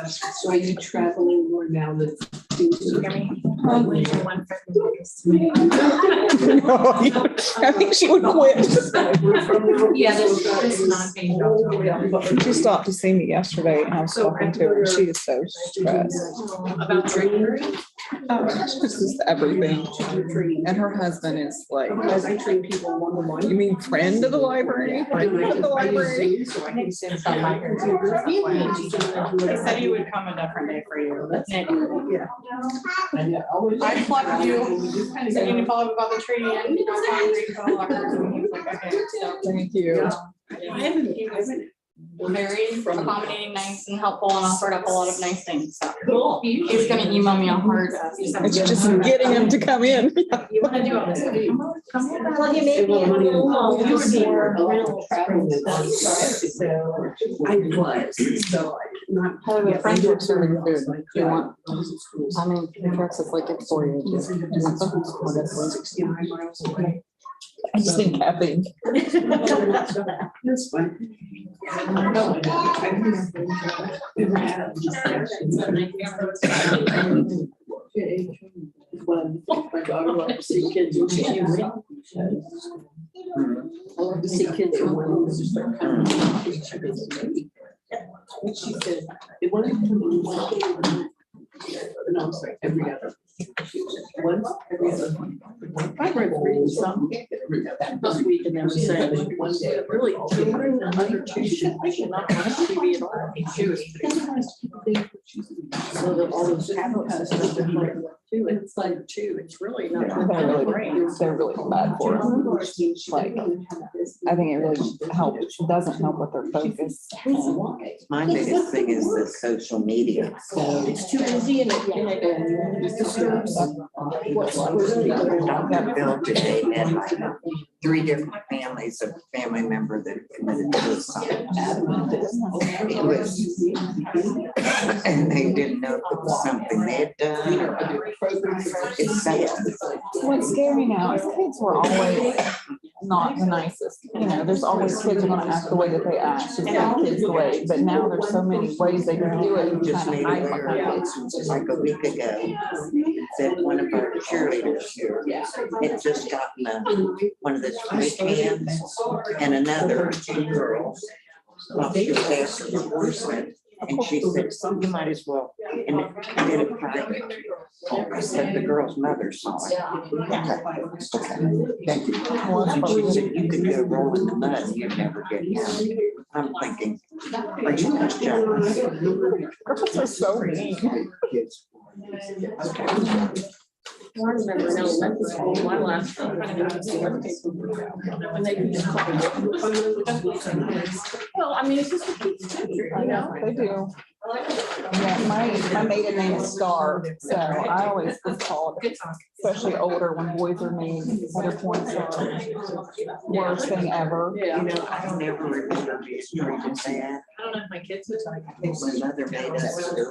So are you traveling more now than? I think she would quit. Yeah, this is non-paying job. She stopped to see me yesterday and I was talking to her and she is so stressed. About training. This is everything. And her husband is like, As I train people one-on-one. you mean friend of the library? Friend of the library? So I can send some. He said he would come a different day for you. Yeah. I plugged you, said you need to follow up about the tree and you know, okay, so. Thank you. I haven't. Very accommodating, nice and helpful, and offered up a lot of nice things, so. He's gonna email me a hard. It's just getting him to come in. You wanna do all this? Well, you made me a little I was, so not. Oh, the French are serving food. Do you want? I mean, the trucks is like it's for you. Yes, it is. 69 miles away. I just think caffeine. That's fine. My daughter loves to see kids when she's young. I love to see kids when they just start coming. And she said, it wasn't one day. No, I'm sorry, every other. Once, every other. I read something this week and they were saying one day, really, children under 2 should not watch TV at all. So that all those tablets and stuff are like 2, and it's like 2, it's really not. They're really bad for them. Like, I think it really helps, doesn't help with their focus. My biggest thing is the social media. It's too busy and it disturbs. I got billed today and like 3 different families, a family member that committed suicide. It was, and they didn't know if it was something they had done. It's sad. What's scary now is kids were always not the nicest. You know, there's always kids are gonna act the way that they act, to keep kids away. But now there's so many ways they can do it. Just made aware, like a week ago, that one of our cheerleaders here had just gotten one of the spray cans and another 2 girls while she was asking for enforcement. And she said, you might as well, and it did it private. I said the girl's mother saw it. Okay. Thank you. And she said, you could go roll in the mud and you'd never get down. I'm thinking, are you just joking? Girls are so mean. I remember in elementary school, my last one. And they can just call it. Well, I mean, it's just a kid's country, you know? They do. Yeah, my maiden name is Star, so I always get called, especially older when boys are mean. Other points are worst thing ever. You know, I don't ever remember being treated bad. I don't know if my kids would like. I think my mother made us do it.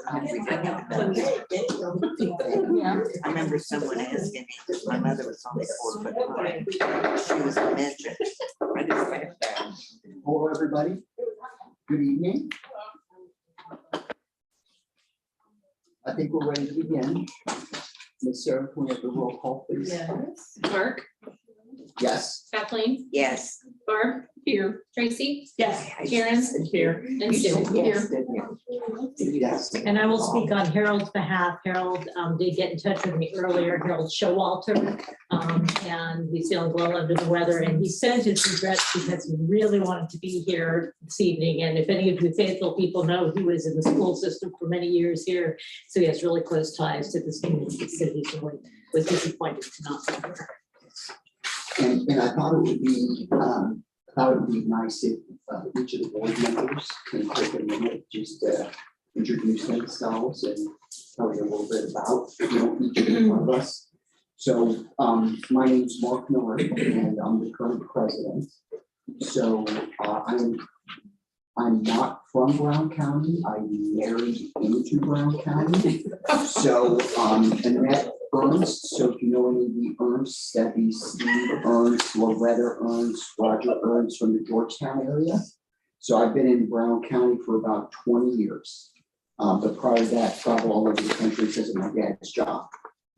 Yeah. I remember someone asking me, because my mother was only 4'5". She was a midget. I just laughed at her. Hello, everybody. Good evening. I think we're ready to begin. Ms. Sarah, can we have the roll call, please? Yes. Mark, Yes. Kathleen, Yes. Barb, here, Tracy. Yes. Karen, Here. and Sue, here. Yes. And I will speak on Harold's behalf. Harold did get in touch with me earlier, Harold Showalter, and he's feeling well under the weather. And he sent his regrets because he really wanted to be here this evening. And if any of you Fayetteville people know, he was in the school system for many years here. So he has really close ties to this community. So he was disappointed to not be here. And I thought it would be, nice if each of the board members can take a minute just to introduce themselves and tell you a little bit about, each one of us. So my name is Mark Miller and I'm the current president. So I'm not from Brown County. I married into Brown County. So Annette Ernst. So if you know any of the Ernsts, that'd be Steve Ernst, Loretta Ernst, Roger Ernst from the Georgetown area. So I've been in Brown County for about 20 years. But prior to that, travel all over the country because of my dad's job.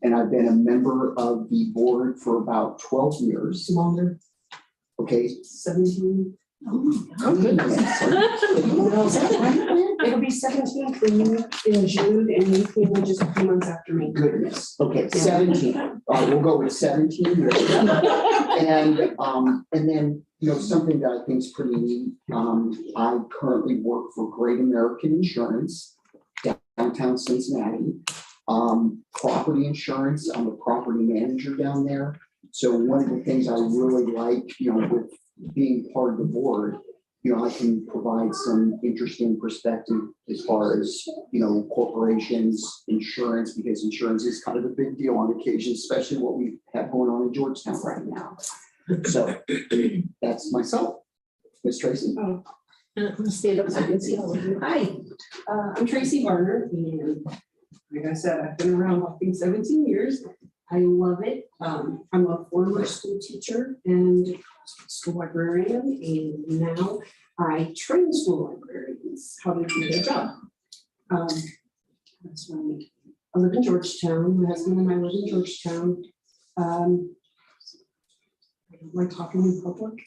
And I've been a member of the board for about 12 years. Longer, Okay. 17. Oh, goodness. It'll be 17 for you in June, and you came in just a few months after me. Goodness. Okay, 17. All right, we'll go with 17 years. And then, something that I think is pretty neat. I currently work for Great American Insurance, downtown Cincinnati. Property insurance, I'm a property manager down there. So one of the things I really like, with being part of the board, I can provide some interesting perspective as far as, corporations, insurance, because insurance is kind of a big deal on occasion, especially what we have going on in Georgetown right now. So that's myself. Ms. Tracy. Stand up so I can see all of you. Hi, I'm Tracy Varner, and like I said, I've been around, I think, 17 years. I love it. I'm a former school teacher and school librarian, and now I train school librarians how to do their job. That's why I live in Georgetown. My husband and I live in Georgetown. I don't like talking in public.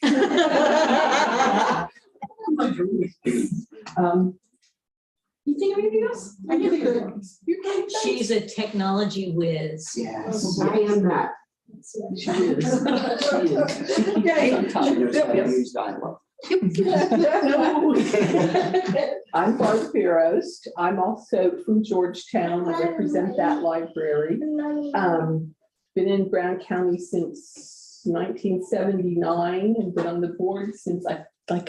You think of anything else? I can think of it. She's a technology whiz. Yes. I am that. She is. Sometimes she knows how to use dialogue. I'm Barb Ferost. I'm also from Georgetown. I represent that library. Been in Brown County since 1979 and been on the board since like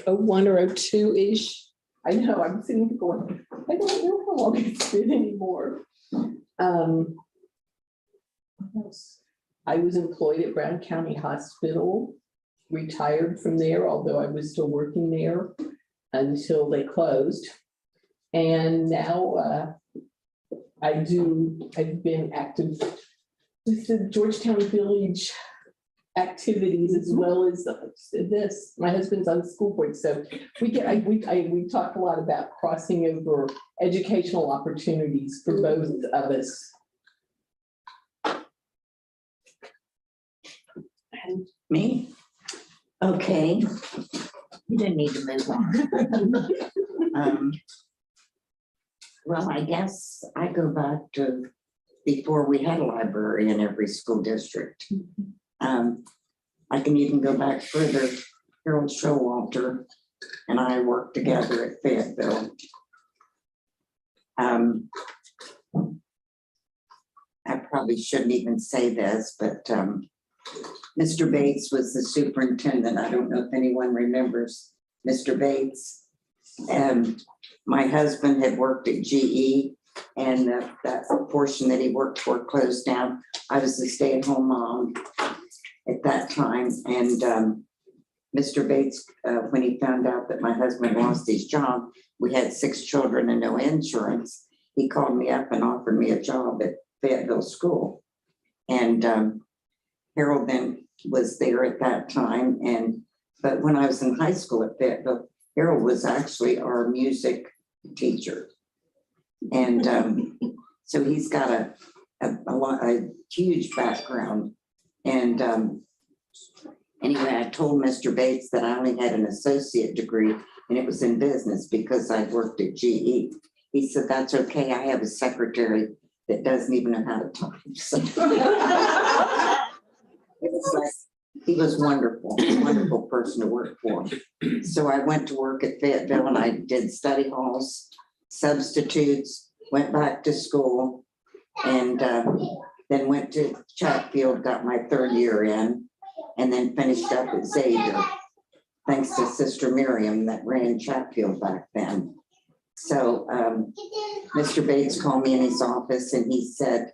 01 or 02-ish. I know, I'm sitting here going, I don't know how long it's been anymore. What else? I was employed at Brown County Hospital, retired from there, although I was still working there until they closed. And now I've been active with the Georgetown Village activities as well as this. My husband's on the school board, so we talk a lot about crossing over educational opportunities for both of us. And me? Okay. You didn't need to move on. Well, I guess I go back to before we had a library in every school district. I can even go back further. Harold Showalter and I worked together at Fayetteville. I probably shouldn't even say this, but Mr. Bates was the superintendent. I don't know if anyone remembers Mr. Bates. My husband had worked at GE, and that portion that he worked for closed down. I was a stay-at-home mom at that time, and Mr. Bates, when he found out that my husband lost his job, we had 6 children and no insurance. He called me up and offered me a job at Fayetteville School, and Harold then was there at that time. But when I was in high school at Fayetteville, Harold was actually our music teacher, and so he's got a huge background. And anyway, I told Mr. Bates that I only had an associate degree and it was in business because I worked at GE. He said, that's okay. I have a secretary that doesn't even know how to type. So it was like, he was wonderful, wonderful person to work for. So I went to work at Fayetteville and I did study halls, substitutes, went back to school, and then went to Chatfield, got my 3rd year in, and then finished up at Xavier, thanks to Sister Miriam that ran Chatfield back then. So Mr. Bates called me in his office and he said,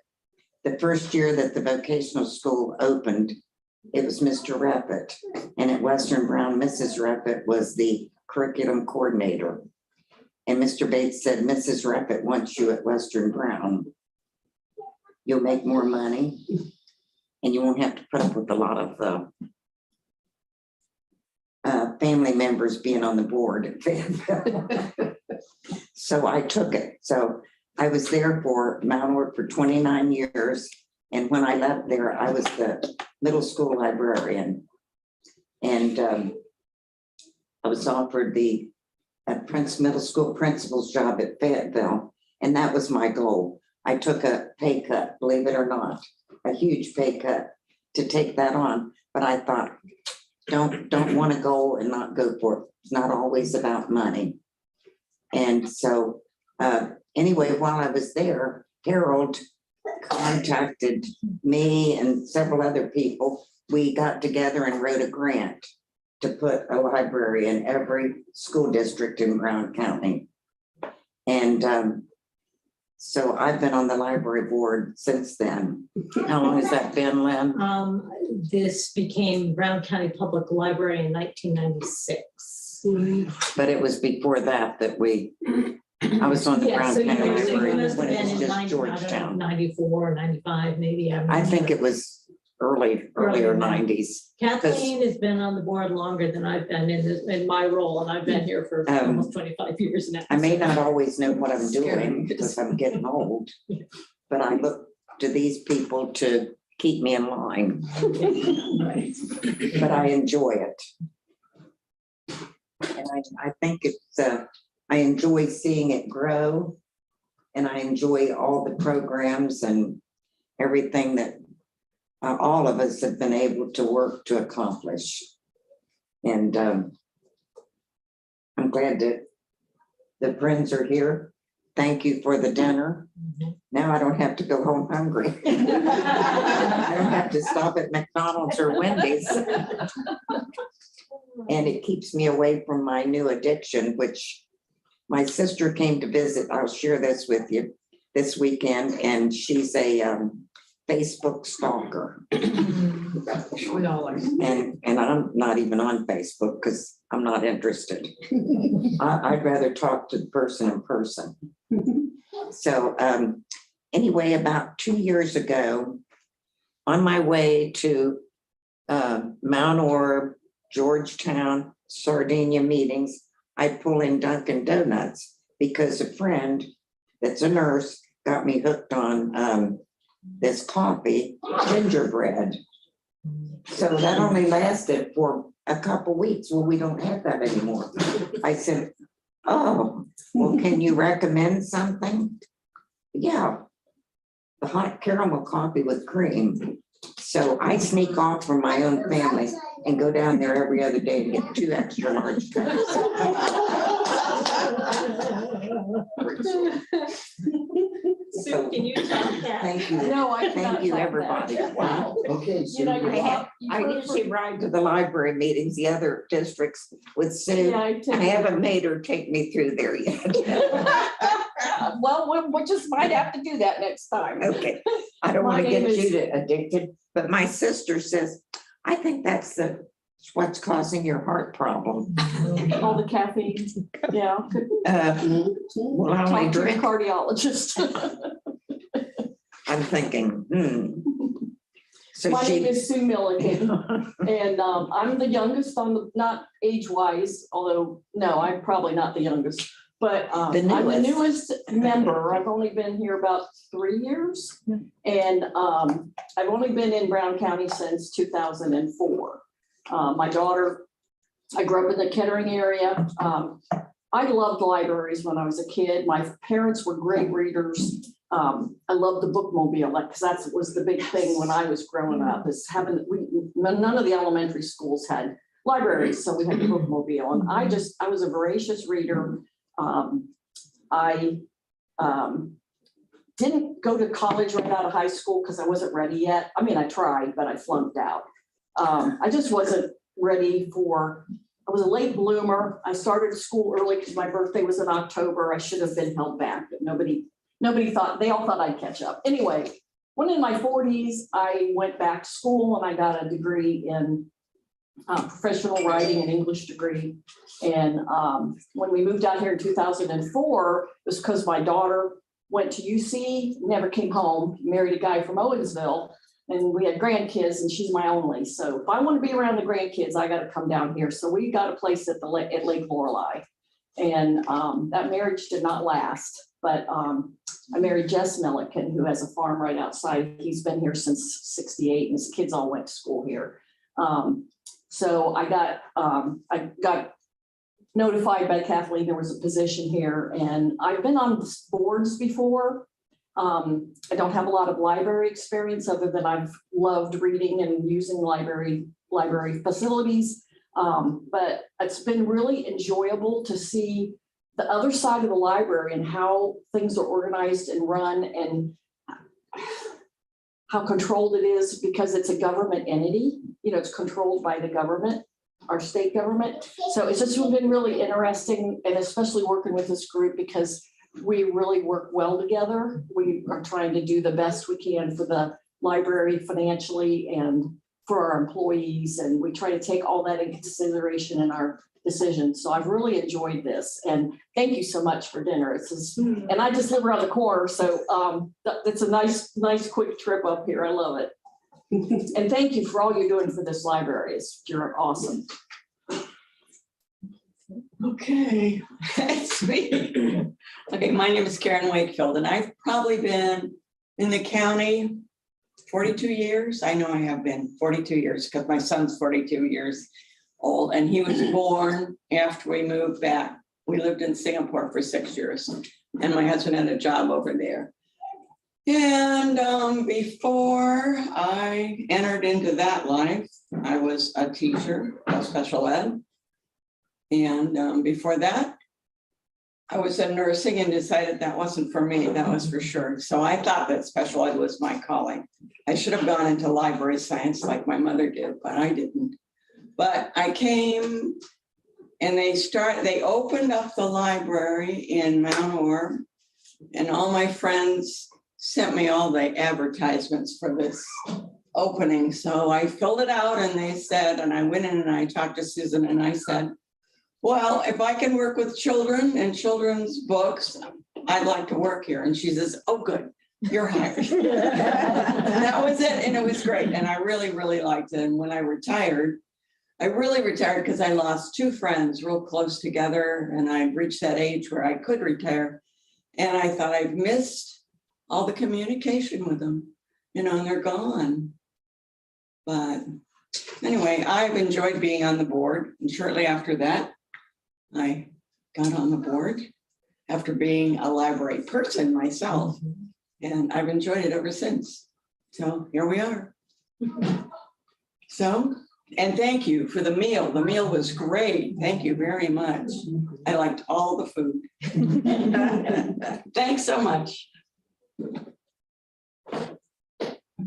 the first year that the vocational school opened, it was Mr. Reppett, and at Western Brown, Mrs. Reppett was the curriculum coordinator. And Mr. Bates said, Mrs. Reppett wants you at Western Brown. You'll make more money and you won't have to put up with a lot of family members being on the board at Fayetteville. So I took it. So I was there for Mount Orb for 29 years. And when I left there, I was the middle school librarian. And I was offered the middle school principal's job at Fayetteville. And that was my goal. I took a pay cut, believe it or not, a huge pay cut to take that on. But I thought, don't want to go and not go for it. It's not always about money. And so anyway, while I was there, Harold contacted me and several other people. We got together and wrote a grant to put a library in every school district in Brown County. And so I've been on the library board since then. How long has that been, Lynn? This became Brown County Public Library in 1996. But it was before that I was on the Yeah, Brown so County you Library must have when it been was in just 90, I don't know, Georgetown. 94, 95, maybe. I think it was earlier Earlier. 90s. Kathleen has been on the board longer than I've been in my role, and I've been here for almost 25 years now. I may not always know what I'm doing because I'm getting old, but I look to these people to keep me in line. But I enjoy it. And I think it's, I enjoy seeing it grow. And I enjoy all the programs and everything that all of us have been able to work to accomplish. And I'm glad that the friends are here. Thank you for the dinner. Now I don't have to go home hungry. I don't have to stop at McDonald's or Wendy's. And it keeps me away from my new addiction, which my sister came to visit. I'll share this with you this weekend, and she's a Facebook stalker. And I'm not even on Facebook because I'm not interested. I'd rather talk to the person in person. So anyway, about 2 years ago, on my way to Mount Orb, Georgetown, Sardinia meetings, I pull in Dunkin' Donuts because a friend that's a nurse got me hooked on this coffee, gingerbread. So that only lasted for a couple weeks. Well, we don't have that anymore. I said, oh, well, can you recommend something? Yeah, the hot caramel coffee with cream. So I sneak off from my own family and go down there every other day and get 2 extra large cups. Sue, can you talk that? Thank you. No, I Thank cannot you, top that. everybody. Wow, okay. You know, I usually ride to the library meetings, the other districts with Sue. Yeah, I haven't made her take me through there yet. Well, we just might have to do that next time. Okay, I don't want to My get name you is- to addicted, but my sister says, I think that's what's causing your heart problem. All the caffeine, yeah. Well, I only Talk to your drink, cardiologist. I'm thinking, So My name she, is Sue Milligan, and I'm the youngest on the, not age-wise, although, no, I'm probably not the youngest, but I'm the newest member. I've only been here about 3 years. And I've only been in Brown County since 2004. My daughter, I grew up in the Kettering area. I loved libraries when I was a kid. My parents were great readers. I loved the bookmobile, like, because that was the big thing when I was growing up, is none of the elementary schools had libraries, so we had the bookmobile. And I was a voracious reader. I didn't go to college right out of high school because I wasn't ready yet. I mean, I tried, but I flunked out. I just wasn't ready I was a late bloomer. I started school early because my birthday was in October. I should have been held back, but nobody thought, they all thought I'd catch up. Anyway, when in my 40s, I went back to school and I got a degree in professional writing, an English degree. And when we moved out here in 2004, it was because my daughter went to UC, never came home, married a guy from Owensville. and we had grandkids, and she's my only. So if I want to be around the grandkids, I got to come down here. So we got a place at at Lake Lorelei. And that marriage did not last, but I married Jess Milliken, who has a farm right outside. He's been here since '68, and his kids all went to school here. So I got notified by Kathleen there was a position here, and I've been on boards before. I don't have a lot of library experience other than I've loved reading and using library facilities. But it's been really enjoyable to see the other side of the library and how things are organized and run and how controlled it is, because it's a government entity. You know, it's controlled by the government, our state government. So it's just been really interesting, and especially working with this group because we really work well together. We are trying to do the best we can for the library financially and for our employees. And we try to take all that into consideration in our decisions. So I've really enjoyed this, and thank you so much for dinner. And I just live around the corner. So it's a nice quick trip up here. I love it. And thank you for all you're doing for this library. You're awesome. Okay, that's me. Okay, my name is Karen Wakefield, and I've probably been in the county 42 years. I know I have been 42 years because my son's 42 years old, and he was born after we moved back. We lived in Singapore for 6 years, and my husband had a job over there. And before I entered into that life, I was a teacher of special ed. And before that, I was in nursing and decided that wasn't for me, that was for sure. So I thought that special ed was my calling. I should have gone into library science like my mother did, but I didn't. But I came and they opened up the library in Mount Orr, and all my friends sent me all the advertisements for this opening. So I filled it out, and they said, and I went in and I talked to Susan, and I said, well, if I can work with children and children's books, I'd like to work here. And she says, oh, good, you're hired. And that was it. And it was great. And I really, really liked it. And when I retired, I really retired because I lost two friends real close together. And I reached that age where I could retire. And I thought I've missed all the communication with them, you know, and they're gone. But anyway, I've enjoyed being on the board. And shortly after that, I got on the board after being a library person myself, and I've enjoyed it ever since. So here we are. So, and thank you for the meal. The meal was great. Thank you very much. I liked all the food. Thanks so much.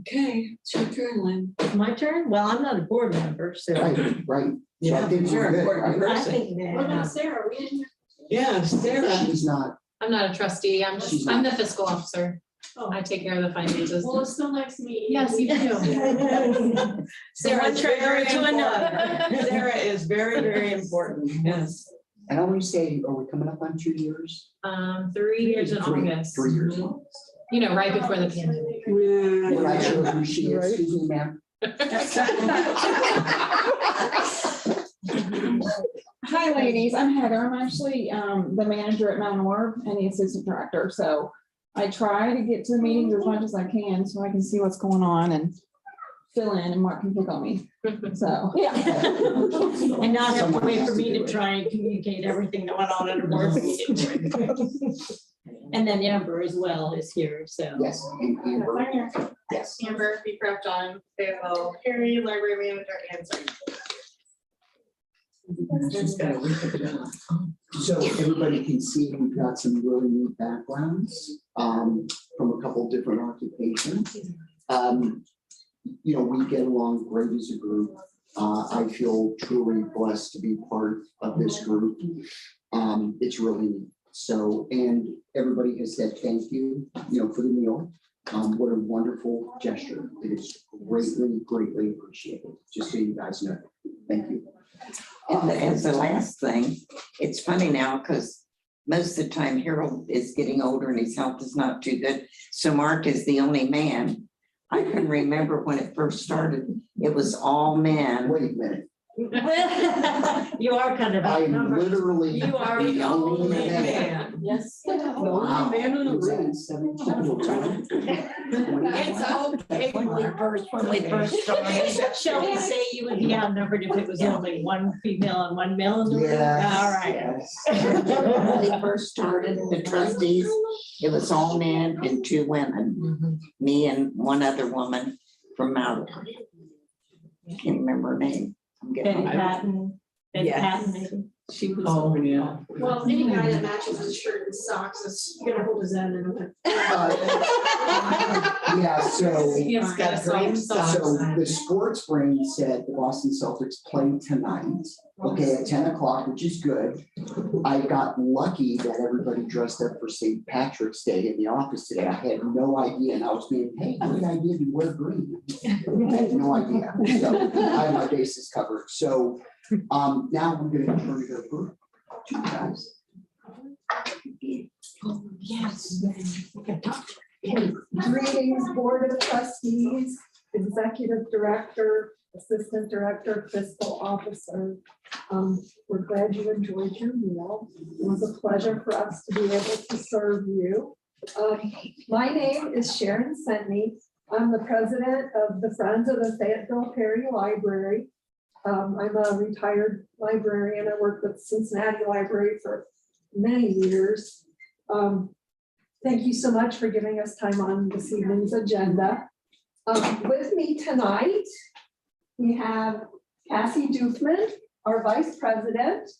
Okay, it's your turn, Lynn. My turn? Well, I'm not a board member, so. Right. So I Yeah, think you're we're an good, important right? I person. think that, Sarah? We didn't. Yeah, Sarah. She's not, I'm not a trustee. She's I'm not. the fiscal officer. Oh. I take care of the finances. Well, it's still nice to meet you. Yes, you do. Sarah's treasurer very to another. important. Sarah is very, very important. Yes. and I always say, are we coming up on 2 years? 3 years in Three- August. 3 years. You know, right before the pandemic. We're not sure who she is, excuse me, ma'am. Hi, ladies. I'm Heather. I'm actually the manager at Mount Orr and the assistant director. So I try to get to the meetings as much as I can so I can see what's going on and fill in, and Mark can pick on me. So, yeah. and not have to wait for me to try and communicate everything that went on at a board meeting. And then Amber as well is here, so. Yes, and Amber, yes. Amber, be prepped on Fayetteville, Harry, library manager, and secretary. So everybody can see we've got some really neat backgrounds from a couple different occupations. You know, we get along great as a group. I feel truly blessed to be part of this group. It's really neat. So, and everybody has said thank you, you know, for the meal. What a wonderful gesture. It is greatly, greatly appreciated, just so you guys know. Thank you. And as the last thing, it's funny now because most of the time Harold is getting older and his health is not too good. So Mark is the only man. I can remember when it first started, it was all men. Wait a minute, You are kind of I'm outnumbered. literally You are the only only man. man. Yes. Wow. man in the Was that room. 17? When we first started. Shall we say you would be outnumbered if it was only one female and one male in the room? Yes. All right. Yes. When they first started, the trustees, it was all men and 2 women, Mhm. me and one other woman from Mount. Can't remember her name. I'm Betty getting. Patton, Betty Yes. Patton maybe. She was. Well, any guy that matches his shirt and socks is gonna hold his own in Yeah, so. He's got a great So the sports brain said the Boston Celtics play tonight, okay, at 10 o'clock, which is good. I got lucky that everybody dressed up for St. Patrick's Day in the office today. I had no idea, and I was being, hey, good idea to wear green. I had no idea, so I have my bases covered. So now I'm gonna turn it over to you guys. Yes. Greetings, Board of Trustees, Executive Director, Assistant Director, Fiscal Officer. We're glad you enjoyed your meal. It was a pleasure for us to be able to serve you. My name is Sharon Sentney. I'm the president of the Friends of the Fayetteville Perry Library. I'm a retired librarian. I worked with Cincinnati Library for many years. Thank you so much for giving us time on this evening's agenda. With me tonight, we have Cassie Doofman, our Vice President,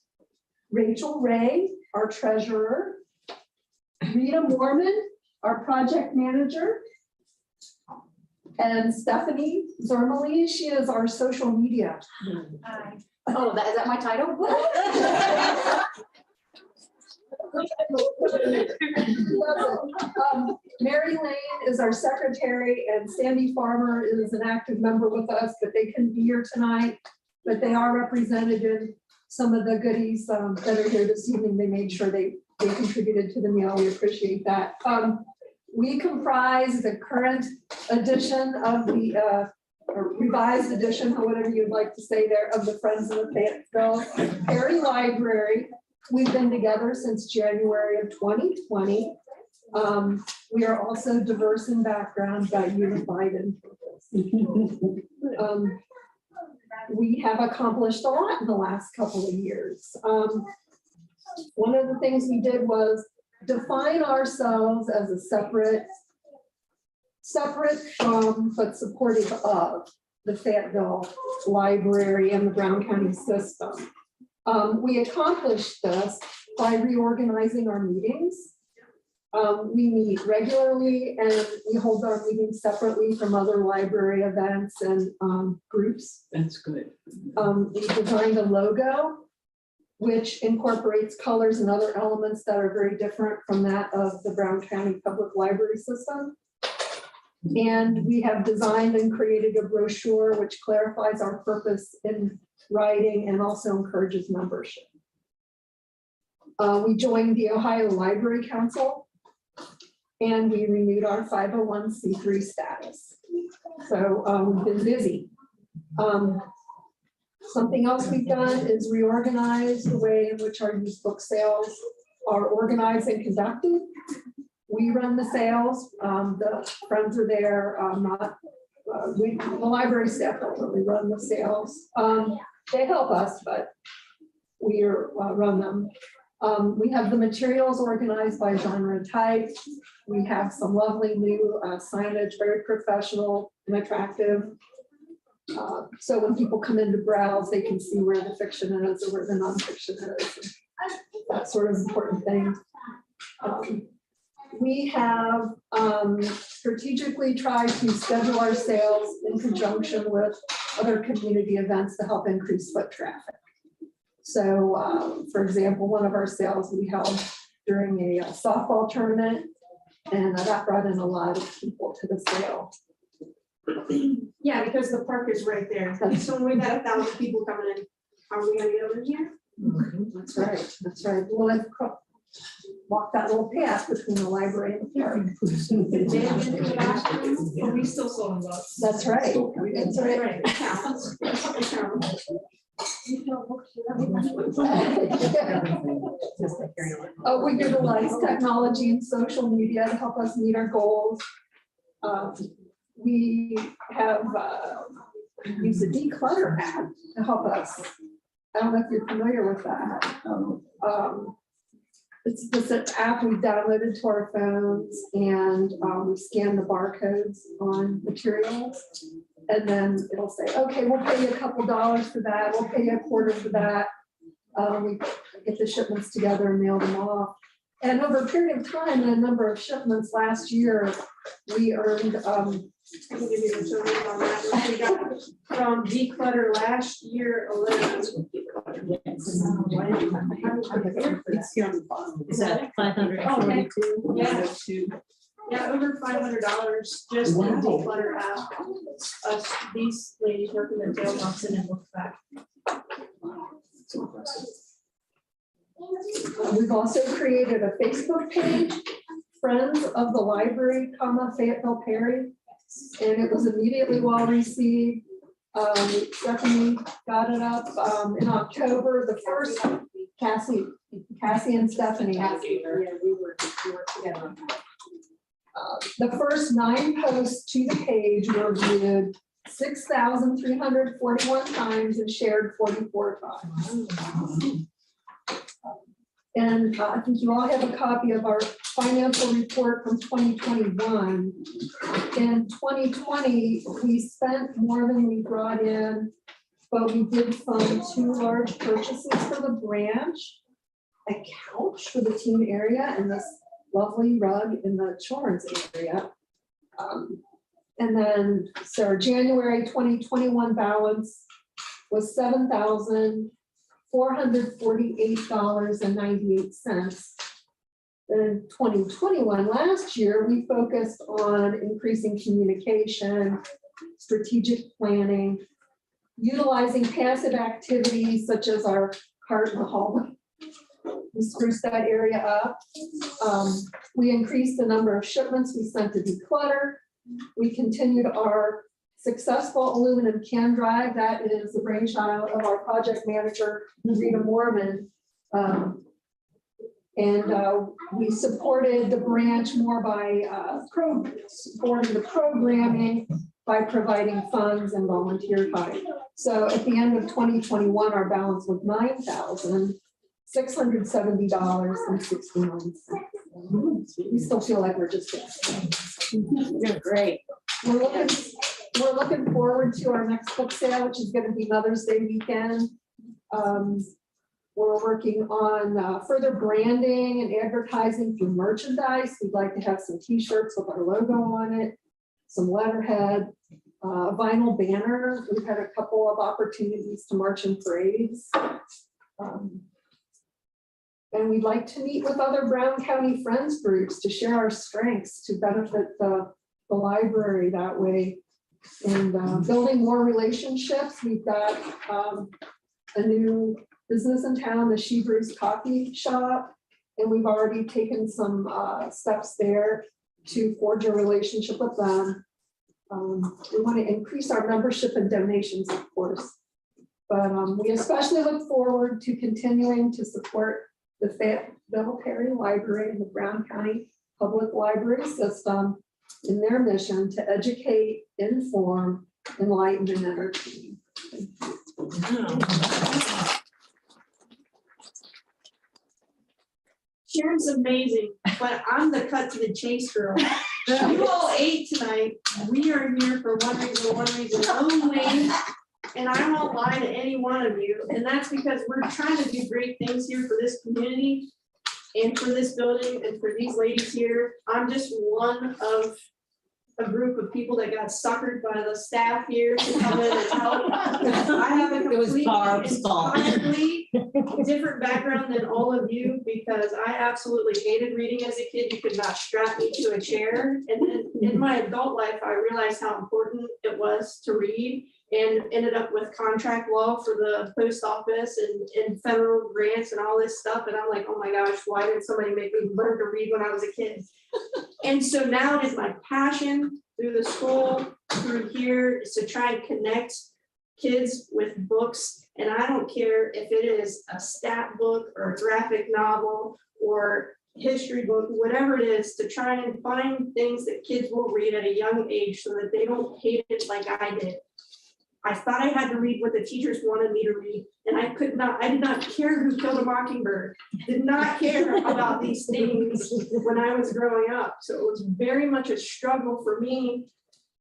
Rachel Ray, our Treasurer, Rita Mormon, our Project Manager, and Stephanie Zermely, she is our social media. Oh, is that my title? Mary Lane is our secretary, and Sandy Farmer is an active member with us, but they couldn't be here tonight. But they are represented in some of the goodies that are here this evening. They made sure they contributed to the meal. We appreciate that. We comprise the current edition of the or revised edition, or whatever you'd like to say there, of the Friends of the Fayetteville Perry Library. We've been together since January of 2020. We are also diverse in background, but unified in purpose. We have accomplished a lot in the last couple of years. One of the things we did was define ourselves as a separate from, but supportive of the Fayetteville Library and the Brown County system. We accomplished this by reorganizing our meetings. We meet regularly and we hold our meetings separately from other library events and groups. That's good. We designed a logo which incorporates colors and other elements that are very different from that of the Brown County Public Library System. And we have designed and created a brochure which clarifies our purpose in writing and also encourages membership. We joined the Ohio Library Council and we renewed our 501c3 status. So we've been busy. Something else we've done is reorganize the way in which our used book sales are organized and conducted. We run the sales, the friends are there, the library staff don't really run the sales. They help us, but we run them. We have the materials organized by genre and type. We have some lovely new signage, very professional and attractive. So when people come in to browse, they can see where the fiction is or where the nonfiction is. That sort of important thing. We have strategically tried to schedule our sales in conjunction with other community events to help increase foot traffic. So, for example, one of our sales we held during a softball tournament, and that brought in a lot of people to the sale. Yeah, because the park is right there. So when we got 1,000 people coming in, how are we gonna get over here? That's right, that's right. We'll have to walk that little path between the library and the park. Get into the bathroom. But we still sold books. That's right. That's right. Right, it counts. It counts. We utilize technology and social media to help us meet our goals. We have used a declutter app to help us. I don't know if you're familiar with that. It's just an app we downloaded to our phones, and we scan the barcodes on materials. And then it'll say, okay, we'll pay you a couple dollars for that. We'll pay you a quarter for that. We get the shipments together and mail them off. And over a period of time, and a number of shipments last year, we earned, I can give you the total on that. We got from declutter last year alone. Is that 542? Yeah, over $500 just in declutter app. Us, these ladies working their tails off sending books back. we've also created a Facebook page, Friends of the Library, Fayetteville Perry. And it was immediately well received. Stephanie got it up in October, the first, Cassie and Stephanie. We were together. The first 9 posts to the page were viewed 6,341 times and shared 44 times. And I think you all have a copy of our financial report from 2021. In 2020, we spent more than we brought in, but we did fund 2 large purchases for the branch, a couch for the team area, and this lovely rug in the children's area. And then, so our January 2021 balance was $7,448.98. In 2021, last year, we focused on increasing communication, strategic planning, utilizing passive activities such as our cart in the hallway. We spruced that area up. We increased the number of shipments we sent to declutter. We continued our successful aluminum can drive. That is the brainchild of our project manager, Rita Mormon. We supported the branch more by supporting the programming by providing funds and volunteer time. So at the end of 2021, our balance was $9,670.69. We still feel like we're just getting. You're great. We're looking forward to our next book sale, which is going to be Mother's Day weekend. We're working on further branding and advertising through merchandise. We'd like to have some T-shirts with our logo on it, some letterhead, vinyl banner. We've had a couple of opportunities to march in parades. And we'd like to meet with other Brown County Friends groups to share our strengths to benefit the library that way. And building more relationships. We've got a new business in town, the She Brews Coffee Shop, and we've already taken some steps there to forge a relationship with them. We want to increase our membership and donations, of course, but we especially look forward to continuing to support the Fayetteville Perry Library and the Brown County Public Library System in their mission to educate, inform, enlighten, and entertain. Sharon's amazing, but I'm the cut to the chase girl. You all ate tonight. We are here for one reason only. And I won't lie to any one of you. And that's because we're trying to do great things here for this community and for this building and for these ladies here. I'm just one of a group of people that got suckered by the staff here to come in and help. I have a It was Barb's fault. completely different background than all of you because I absolutely hated reading as a kid. You could not strap me to a chair. And then in my adult life, I realized how important it was to read and ended up with contract law for the post office and federal grants and all this stuff. And I'm like, oh my gosh, why did somebody make me learn to read when I was a kid? And so now it is my passion through the school, through here, is to try and connect kids with books. And I don't care if it is a stat book or a graphic novel or history book, whatever it is, to try and find things that kids will read at a young age so that they don't hate it like I did. I thought I had to read what the teachers wanted me to read, and I did not care who killed a mockingbird, did not care about these things when I was growing up. So it was very much a struggle for me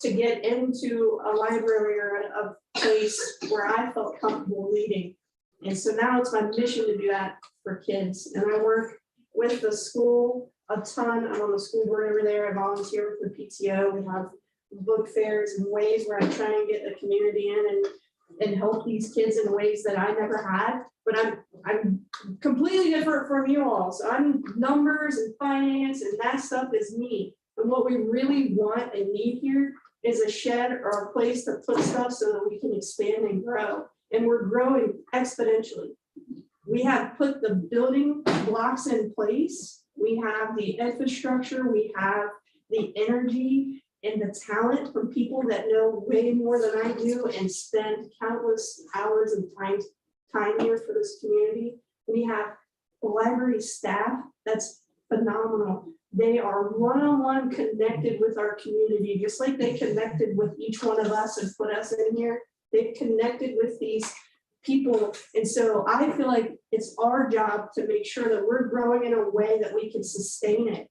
to get into a library or a place where I felt comfortable reading. And so now it's my mission to do that for kids. And I work with the school a ton. I'm on the school board over there. I volunteer with the PTO. We have book fairs and ways where I try and get the community in and help these kids in ways that I never had. But I'm completely different from you all. So I'm numbers and finance, and that stuff is me. And what we really want and need here is a shed or a place to put stuff so that we can expand and grow. And we're growing exponentially. We have put the building blocks in place. We have the infrastructure, we have the energy and the talent from people that know way more than I do and spend countless hours and time here for this community. We have a library staff that's phenomenal. They are one-on-one connected with our community, just like they connected with each one of us and put us in here. They've connected with these people. And so I feel like it's our job to make sure that we're growing in a way that we can sustain it.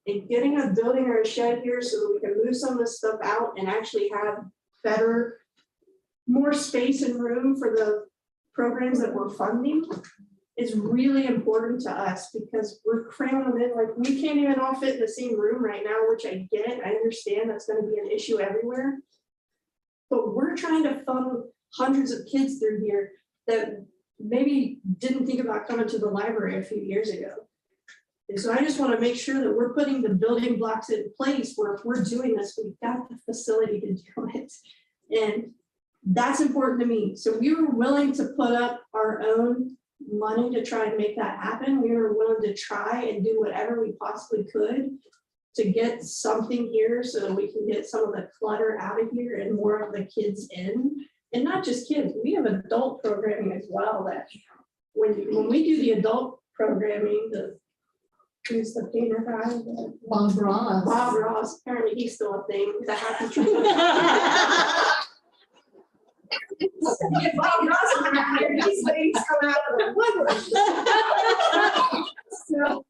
And getting a building or a shed here so that we can move some of this stuff out and actually have better, more space and room for the programs that we're funding is really important to us, because we're cramming them in. Like, we can't even all fit in the same room right now, which I get. I understand that's going to be an issue everywhere. But we're trying to funnel hundreds of kids through here that maybe didn't think about coming to the library a few years ago. And so I just want to make sure that we're putting the building blocks in place where if we're doing this, we've got the facility to do it. And that's important to me. So we were willing to put up our own money to try and make that happen. We were willing to try and do whatever we possibly could to get something here so that we can get some of the clutter out of here and more of the kids in. And not just kids, we have adult programming as well. That when we do the adult programming, who's the painter guy? Bob Ross. Bob Ross, apparently he's still a thing. The happy tree. Get Bob Ross around here, these things come out of the woodwork. So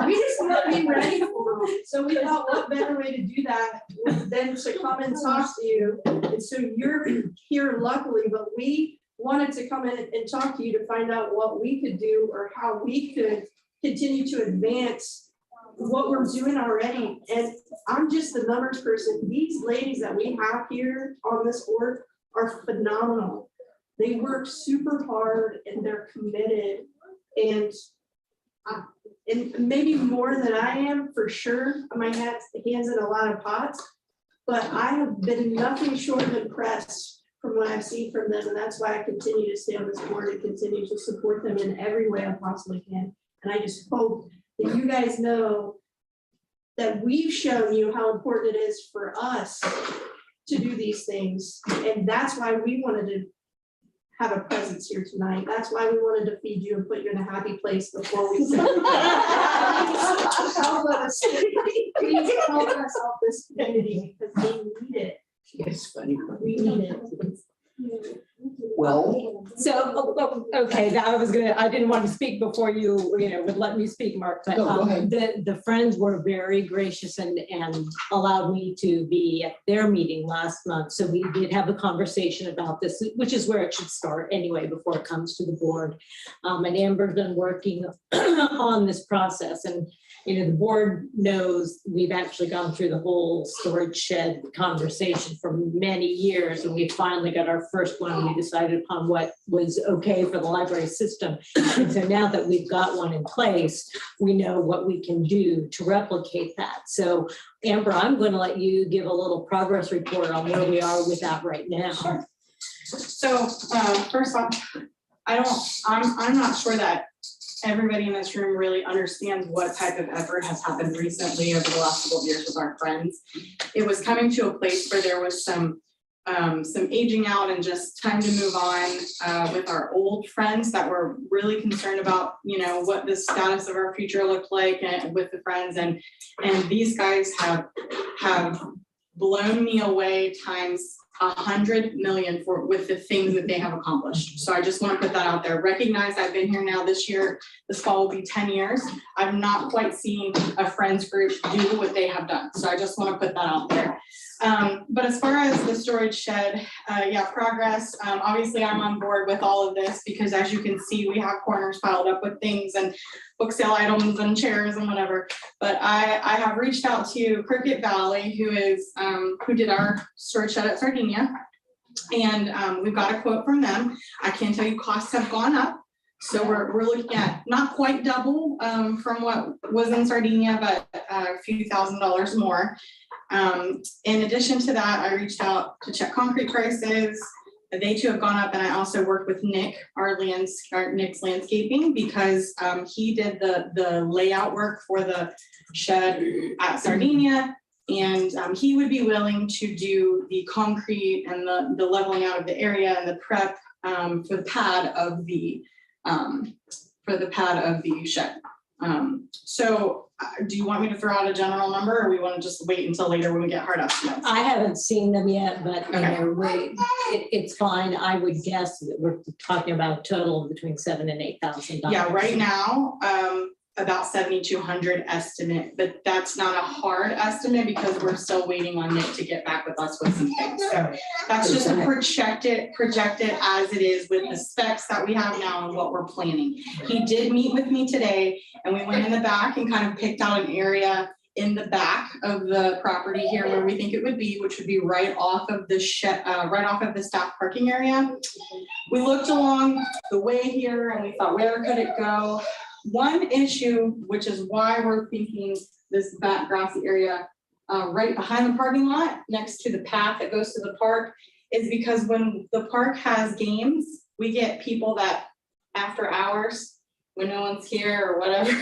we just want to be ready for them. So we thought, what better way to do that than to come and talk to you. And so you're here luckily, but we wanted to come in and talk to you to find out what we could do or how we could continue to advance what we're doing already. And I'm just the numbers person. These ladies that we have here on this board are phenomenal. They work super hard and they're committed, and maybe more than I am for sure. My hands in a lot of pots, but I have been nothing short of impressed from what I've seen from them. And that's why I continue to stay on this board and continue to support them in every way I possibly can. And I just hope that you guys know that we've shown you how important it is for us to do these things. And that's why we wanted to have a presence here tonight. That's why we wanted to feed you and put you in a happy place before we said, help us. Please help us help this community because they need it. It's funny. We need it. Well, So, okay, I didn't want to speak before you would let me speak, Mark, but No, go ahead. the friends were very gracious and allowed me to be at their meeting last month. So we did have a conversation about this, which is where it should start anyway, before it comes to the board. And Amber's been working on this process, and the board knows we've actually gone through the whole storage shed conversation for many years, and we finally got our first one. We decided upon what was okay for the library system. And so now that we've got one in place, we know what we can do to replicate that. So Amber, I'm going to let you give a little progress report on where we are with that right now. Sure. So, first off, I'm not sure that everybody in this room really understands what type of effort has happened recently over the last couple of years with our friends. It was coming to a place where there was some aging out and just time to move on with our old friends that were really concerned about, you know, what the status of our future looked like and with the friends, and these guys have blown me away times 100 million with the things that they have accomplished. So I just want to put that out there. Recognize I've been here now this year. This fall will be 10 years. I've not quite seen a friends group do what they have done. So I just want to put that out there. But as far as the storage shed, yeah, progress. Obviously I'm on board with all of this because as you can see, we have corners piled up with things and book sale items and chairs and whatever. But I have reached out to Cricket Valley, who did our storage shed at Sardinia. And we've got a quote from them. I can tell you costs have gone up. So we're looking at not quite double from what was in Sardinia, but a few $1,000s more. In addition to that, I reached out to check concrete prices. They too have gone up, and I also worked with Nick, Nick's landscaping, because he did the layout work for the shed at Sardinia, and he would be willing to do the concrete and the leveling out of the area and the prep for the pad of the shed. So do you want me to throw out a general number, or we want to just wait until later when we get hard estimates? I haven't seen them yet, but you Okay. know, it's fine. I would guess that we're talking about a total of between $7,000 and $8,000. Yeah, right now, about 7,200 estimate, but that's not a hard estimate because we're still waiting on Nick to get back with us with some things. So that's just projected as it is with the specs that we have now and what we're planning. He did meet with me today, and we went in the back and kind of picked out an area in the back of the property here where we think it would be, which would be right off of the shed, right off of the staff parking area. We looked along the way here and we thought, where could it go? One issue, which is why we're thinking this back grassy area right behind the parking lot next to the path that goes to the park, is because when the park has games, we get people that after hours, when no one's here or whatever,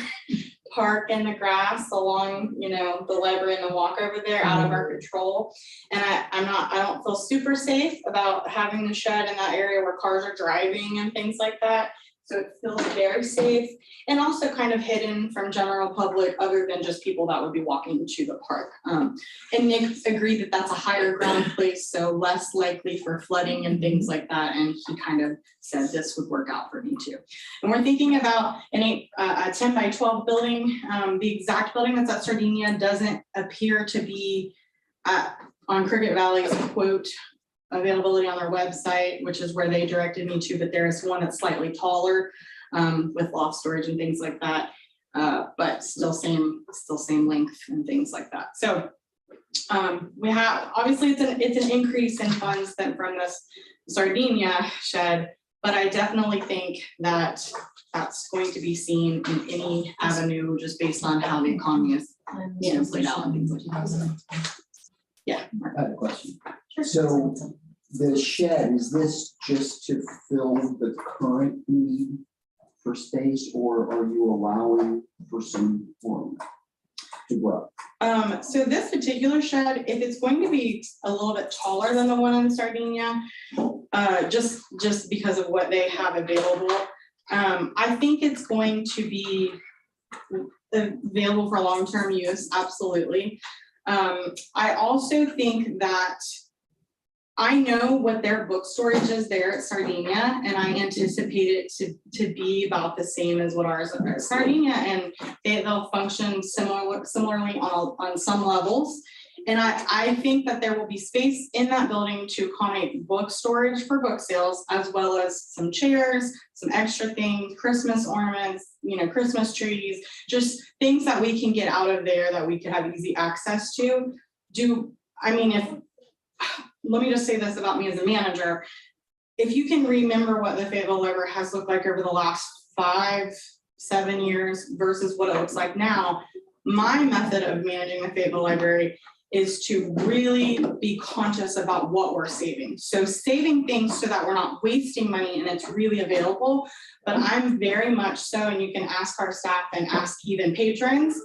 park in the grass along, you know, the library and the walk over there out of our control. And I don't feel super safe about having the shed in that area where cars are driving and things like that. So it feels very safe and also kind of hidden from general public other than just people that would be walking to the park. And Nick agreed that that's a higher ground place, so less likely for flooding and things like that. And he kind of said this would work out for me too. And we're thinking about a 10 by 12 building. The exact building that's at Sardinia doesn't appear to be on Cricket Valley's quote availability on their website, which is where they directed me to, but there is one that's slightly taller with loft storage and things like that, but still same length and things like that. So we have, obviously it's an increase in funds than from this Sardinia shed, but I definitely think that that's going to be seen in any avenue just based on how the economy is played out and things like that. Yeah. I have a question. So the shed, is this just to fill the current need for space, or are you allowing for some room to grow? So this particular shed, if it's going to be a little bit taller than the one in Sardinia, just because of what they have available, I think it's going to be available for long-term use, absolutely. I also think that I know what their book storage is there at Sardinia, and I anticipate it to be about the same as what ours are at Sardinia, and they'll function similarly on some levels. And I think that there will be space in that building to accommodate book storage for book sales, as well as some chairs, some extra things, Christmas ornaments, Christmas trees, just things that we can get out of there that we could have easy access to. Let me just say this about me as a manager. If you can remember what the Fayetteville Library has looked like over the last 5-7 years versus what it looks like now, my method of managing the Fayetteville Library is to really be conscious about what we're saving. So saving things so that we're not wasting money and it's really available. But I'm very much so, and you can ask our staff and ask even patrons,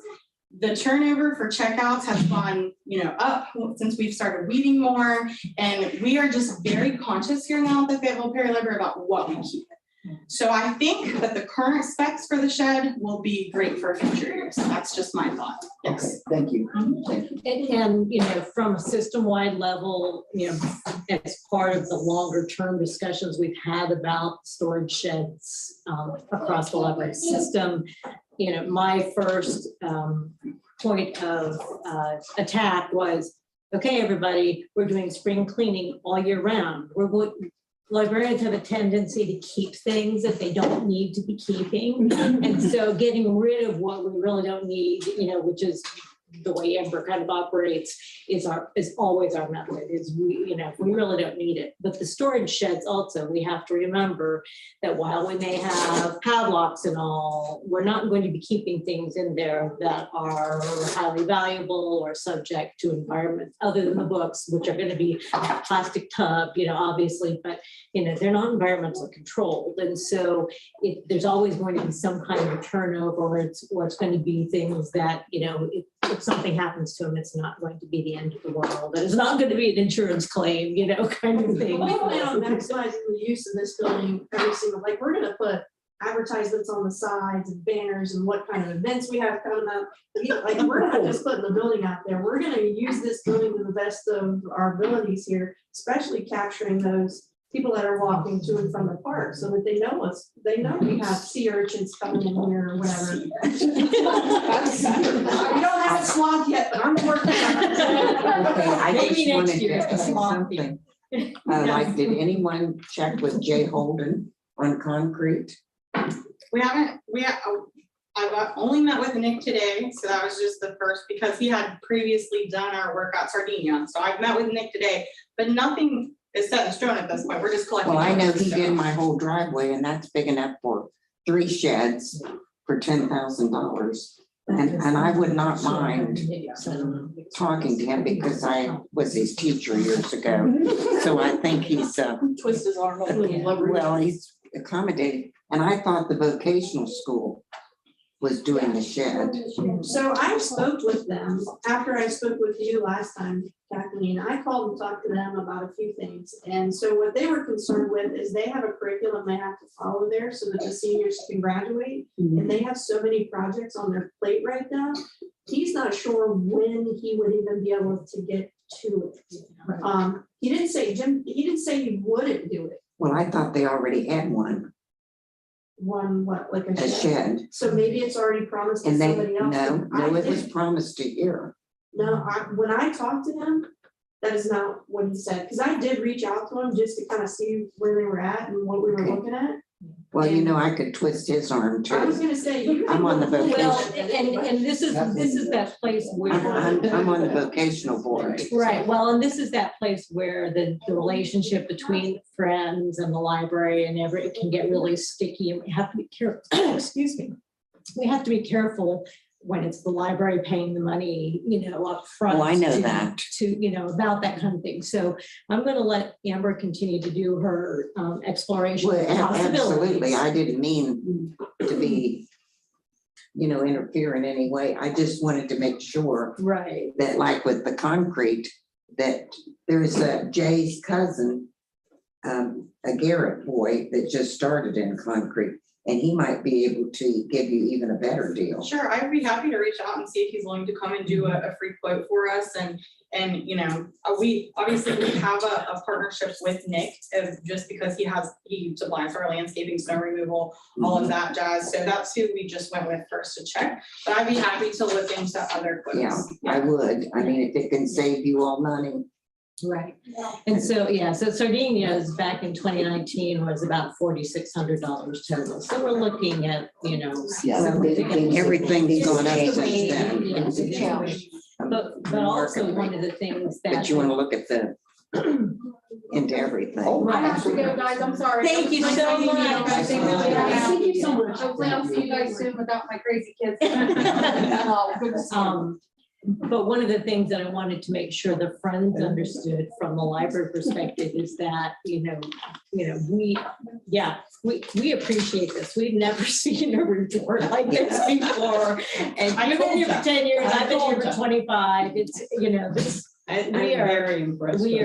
the turnover for checkouts has gone, up since we've started weeding more. And we are just very conscious here now at the Fayetteville Perry Library about what we keep. So I think that the current specs for the shed will be great for future years. That's just my thought. Yes. Thank you. Thank you. And from a system-wide level, as part of the longer term discussions we've had about storage sheds across the library system, my first point of attack was, okay, everybody, we're doing spring cleaning all year round. Librarians have a tendency to keep things that they don't need to be keeping. And so getting rid of what we really don't need, which is the way Amber kind of operates, is always our method, is we really don't need it. But the storage sheds also, we have to remember that while we may have padlocks and all, we're not going to be keeping things in there that are highly valuable or subject to environment, other than the books, which are going to be a plastic tub, obviously, but they're not environmentally controlled. And so there's always going to be some kind of a turnover, or it's going to be things that, if something happens to them, it's not going to be the end of the world. And it's not going to be an insurance claim, kind of thing. We plan on maximizing the use of this building every single, we're gonna put advertisements on the sides and banners and what kind of events we have coming up. We're not just putting the building out there. We're gonna use this building to the best of our abilities here, especially capturing those people that are walking to and from the park, so that they know we have sea urchins coming in here or whatever. We don't have a sloth yet, but I'm working on it. Okay, I Maybe just next wanted year. to say something. Did anyone check with Jay Holden on concrete? I've only met with Nick today, so that was just the first, because he had previously done our work at Sardinia. So I've met with Nick today, but nothing is set in stone at this point. We're just collecting. Well, I know he notes, did so. my whole driveway, and that's big enough for 3 sheds for $10,000. And I would not mind talking to him because I was his teacher years ago. So I think he's, Twist his arm a little. well, he's accommodated. And I thought the vocational school was doing the shed. So I spoke with them after I spoke with you last time, Kathleen. I called and talked to them about a few things. And so what they were concerned with is they have a curriculum they have to follow there so that the seniors can graduate. And they have so many projects on their plate right now. He's not sure when he would even be able to get to it. He didn't say he wouldn't do it. Well, I thought they already had one, One, what, like a a shed? shed. So maybe it's already promised to And they, somebody else. no, it was promised to here. No, when I talked to him, that is not what he said, because I did reach out to him just to kind of see where they were at and what we were Okay. looking at. Well, I could twist his arm I was too. gonna say, you. I'm on the Well, vocation. and this is that place where. I'm on the vocational board. Right, well, and this is that place where the relationship between friends and the library and it can get really sticky, and we have to be careful, excuse me. We have to be careful when it's the library paying the money, up front. Oh, I know to- that. To, about that kind of thing. So I'm gonna let Amber continue to do her exploration Well, of possibilities. absolutely. I didn't mean to be, interfere in any way. I just wanted to make sure Right, that like with the concrete, that there's Jay's cousin, a Garrett boy that just started in concrete, and he might be able to give you even a better deal. Sure, I'd be happy to reach out and see if he's willing to come and do a free quote for us. And we obviously have a partnership with Nick, just because he supplies our landscaping, snow removal, all of that jazz. So that's who we just went with first to check. But I'd be happy to look into other Yeah, quotes. I would. I mean, if it can save you all money. right. And so, so Sardinia's back in 2019 was about $4,600 total. So we're looking at, Everything's gone up since then. Yeah, it's a challenge. But also one of the things that. But you want to look at into everything. I have to go, guys, I'm sorry. Thank you so much. Thank you so much. Hopefully I'll see you guys soon without my crazy kids. Oh, goodness. But one of the things that I wanted to make sure the Friends understood from the library perspective is that, we appreciate this. We've never seen a report like this before. And you've been here for 10 years, I've been here for 25. It's, this. I'm We are- very impressed. We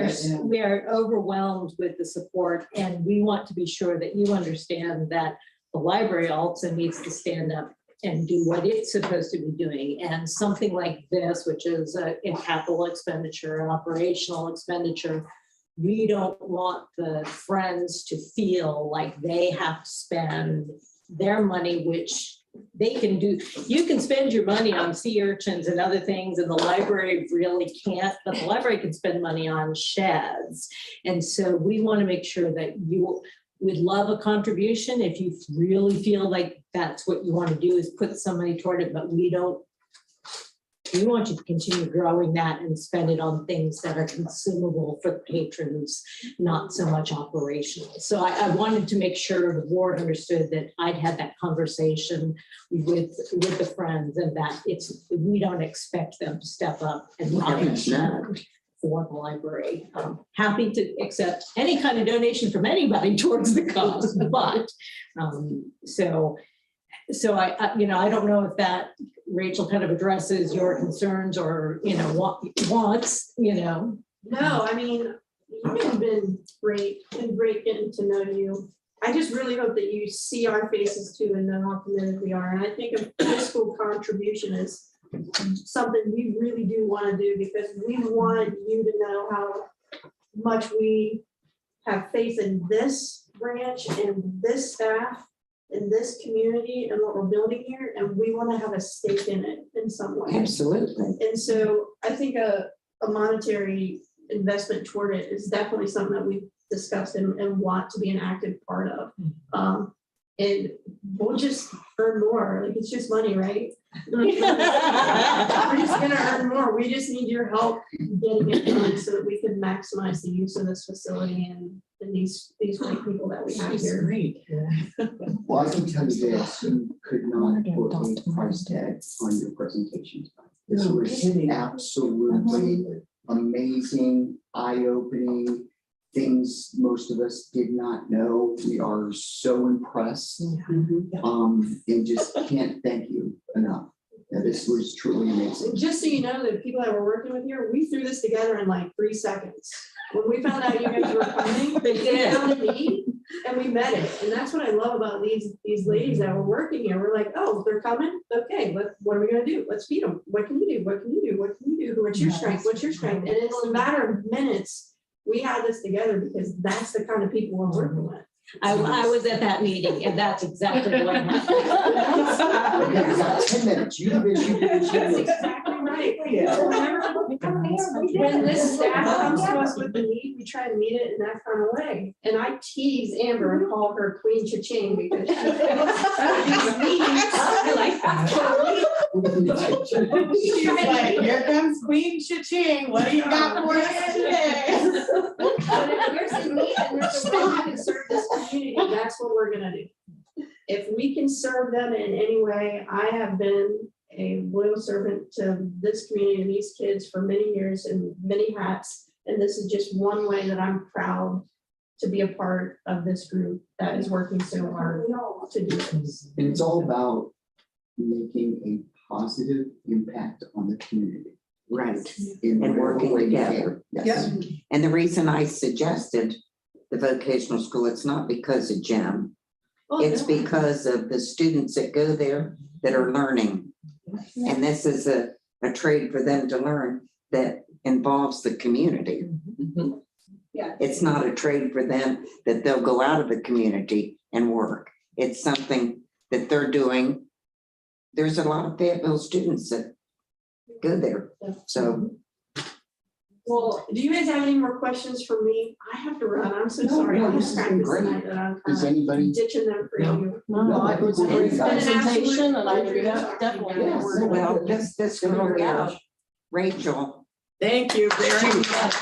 are overwhelmed with the support, and we want to be sure that you understand that the library also needs to stand up and do what it's supposed to be doing. And something like this, which is a capital expenditure, an operational expenditure, we don't want the Friends to feel like they have to spend their money, which they can do. You can spend your money on sea urchins and other things, and the library really can't, but the library can spend money on sheds. And so we want to make sure that you would love a contribution if you really feel like that's what you want to do, is put some money toward it, but we want you to continue growing that and spend it on things that are consumable for the patrons, not so much operational. So I wanted to make sure the board understood that I'd had that conversation with the Friends, and that we don't expect them to step up and not spend for the library. Happy to accept any kind of donation from anybody towards the cost, but so I I don't know if that, Rachel, kind of addresses your concerns or wants. No, I mean, you've been great getting to know you. I just really hope that you see our faces too and know how committed we are. And I think a fiscal contribution is something we really do want to do, because we want you to know how much we have faith in this branch and this staff in this community and what we're building here, and we want to have a stake in it in some way. Absolutely. And so I think a monetary investment toward it is definitely something that we've discussed and want to be an active part of. And we'll just earn more, like it's just money, right? We're just gonna earn more. We just need your help getting it done so that we can maximize the use of this facility and these great people that we have here. Great. Well, I can tell you this, you could not put a price tag on your presentation. This was absolutely amazing, eye-opening, things most of us did not know. We are so impressed. And just can't thank you enough. Yeah, this was truly amazing. And just so you know, the people that we're working with here, we threw this together in like 3 seconds. When we found out you guys were coming, they found a need and we met it. And that's what I love about these ladies that were working here. We're like, oh, they're coming. Okay, what are we gonna do? Let's feed them. What can you do? What can you do? What can you do? What's your strength? What's your strength? And in a matter of minutes, we had this together because that's the kind of people we're working with. I was at that meeting, and that's exactly what happened. Okay, we got 10 minutes. You did. That's exactly right. When this staff comes to us with the need, we try to meet it in that kind of way. And I tease Amber and call her Queen Cha-Ching because she these meetings. I like that. She's like, here comes Queen Cha-Ching. What do you got for us today? But if there's a need and there's a way we can serve this community, that's what we're gonna do. If we can serve them in any way, I have been a loyal servant to this community and these kids for many years and many hats. And this is just one way that I'm proud to be a part of this group that is working so hard to do this. And it's all about making a positive impact on the community. Right. In And working whatever way you together. can. Yes. And the reason I suggested the vocational school, it's not because of Jim. Oh, It's no. because of the students that go there that are learning. And this is a trade for them to learn that involves the community. Yeah. It's not a trade for them that they'll go out of the community and work. It's something that they're doing. There's a lot of Fayetteville students that go there. So Well, do you guys have any more questions for me? I have to run. I'm so sorry. no, I'm this just has been practicing great. tonight that I'm Does kind anybody? of ditching them for you. No, I think we're great, It's been an guys. absolute And I pleasure. definitely Yes. well, this girl here, Rachel, Thank you very much.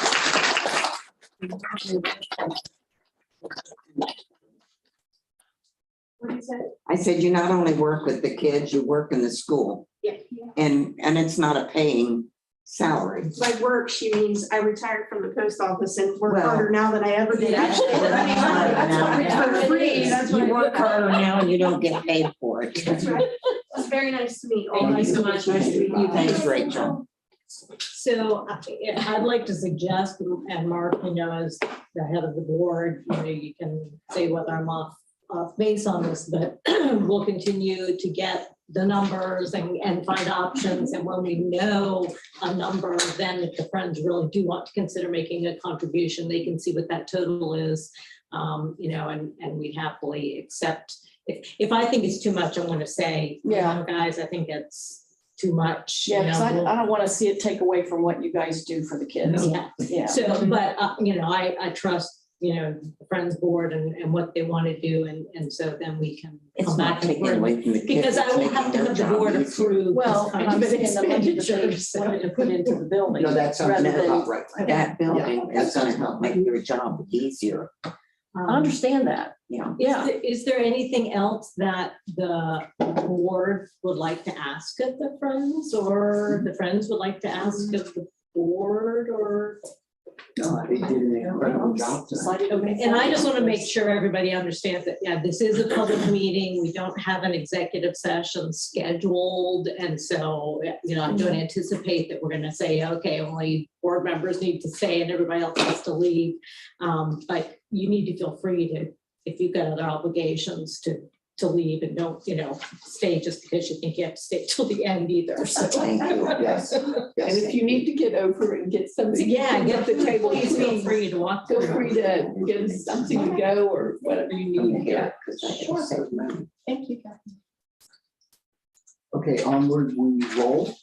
said? I said, you not only work with the kids, you work in the school. Yeah. And it's not a paying salary. By work, she means I retired from the post office and work Well, harder now than I ever did. Actually, that's for free, that's what You I work look at. harder now and you don't get paid for it. That's right. It was very nice to meet all Thank of you you. so much. Nice to meet you. Thanks, Rachel. So I'd like to suggest, and Mark, as the head of the board, you can say whether I'm off base on this, but we'll continue to get the numbers and find options. And when we know a number, then if the friends really do want to consider making a contribution, they can see what that total is, and we'd happily accept. If I think it's too much, I'm going to say, guys, I think it's too much. Yeah, because I don't want to see it take away from what you guys do for the kids. Yeah. Yeah. So, but, I trust, the Friends Board and what they want to do. And so then we can It's come not back. and taking work. away from the kids. Because I it's will have to making have their the board job easier. approve. Well, this and kind I'm of saying the money that they expenditures. wanted to put into the building. No, that sounds rather than- about right. That building Yeah, is gonna help make your job easier. I understand that. Yeah. Yeah. Is there anything else that the board would like to ask of the Friends, or the Friends would like to ask of the board, or? No, they did an incredible job tonight. Okay, and I just want to make sure everybody understands that, this is a public meeting. We don't have an executive session scheduled. And so, I don't anticipate that we're going to say, okay, only board members need to stay and everybody else has to leave. But you need to feel free to, if you've got other obligations, to leave, and don't, stay just because you think you have to stay till the end either. So. Thank you. Yes, And yes. if you need to get over and get something. Yeah, get the table, Please feel please free to walk feel through. free to get something to go or whatever you need. Yeah, because I can save money. Thank you, Kathy. Okay, onward we roll.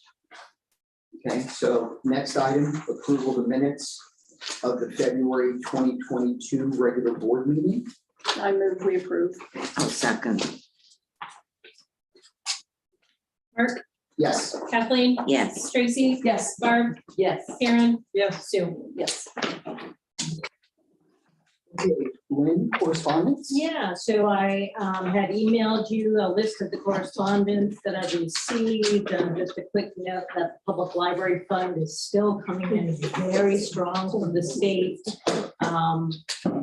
Okay, so next item, approval of the minutes of the February 2022 regular board meeting. I move we approve. I'll second. Mark, Yes, Kathleen, Yes. Tracy, Yes. Barb, Yes. Karen, Sue. Yes. okay, Lynn, correspondence? Yeah, so I had emailed you a list of the correspondence that I've received. Just a quick note that the Public Library Fund is still coming in very strong from the state.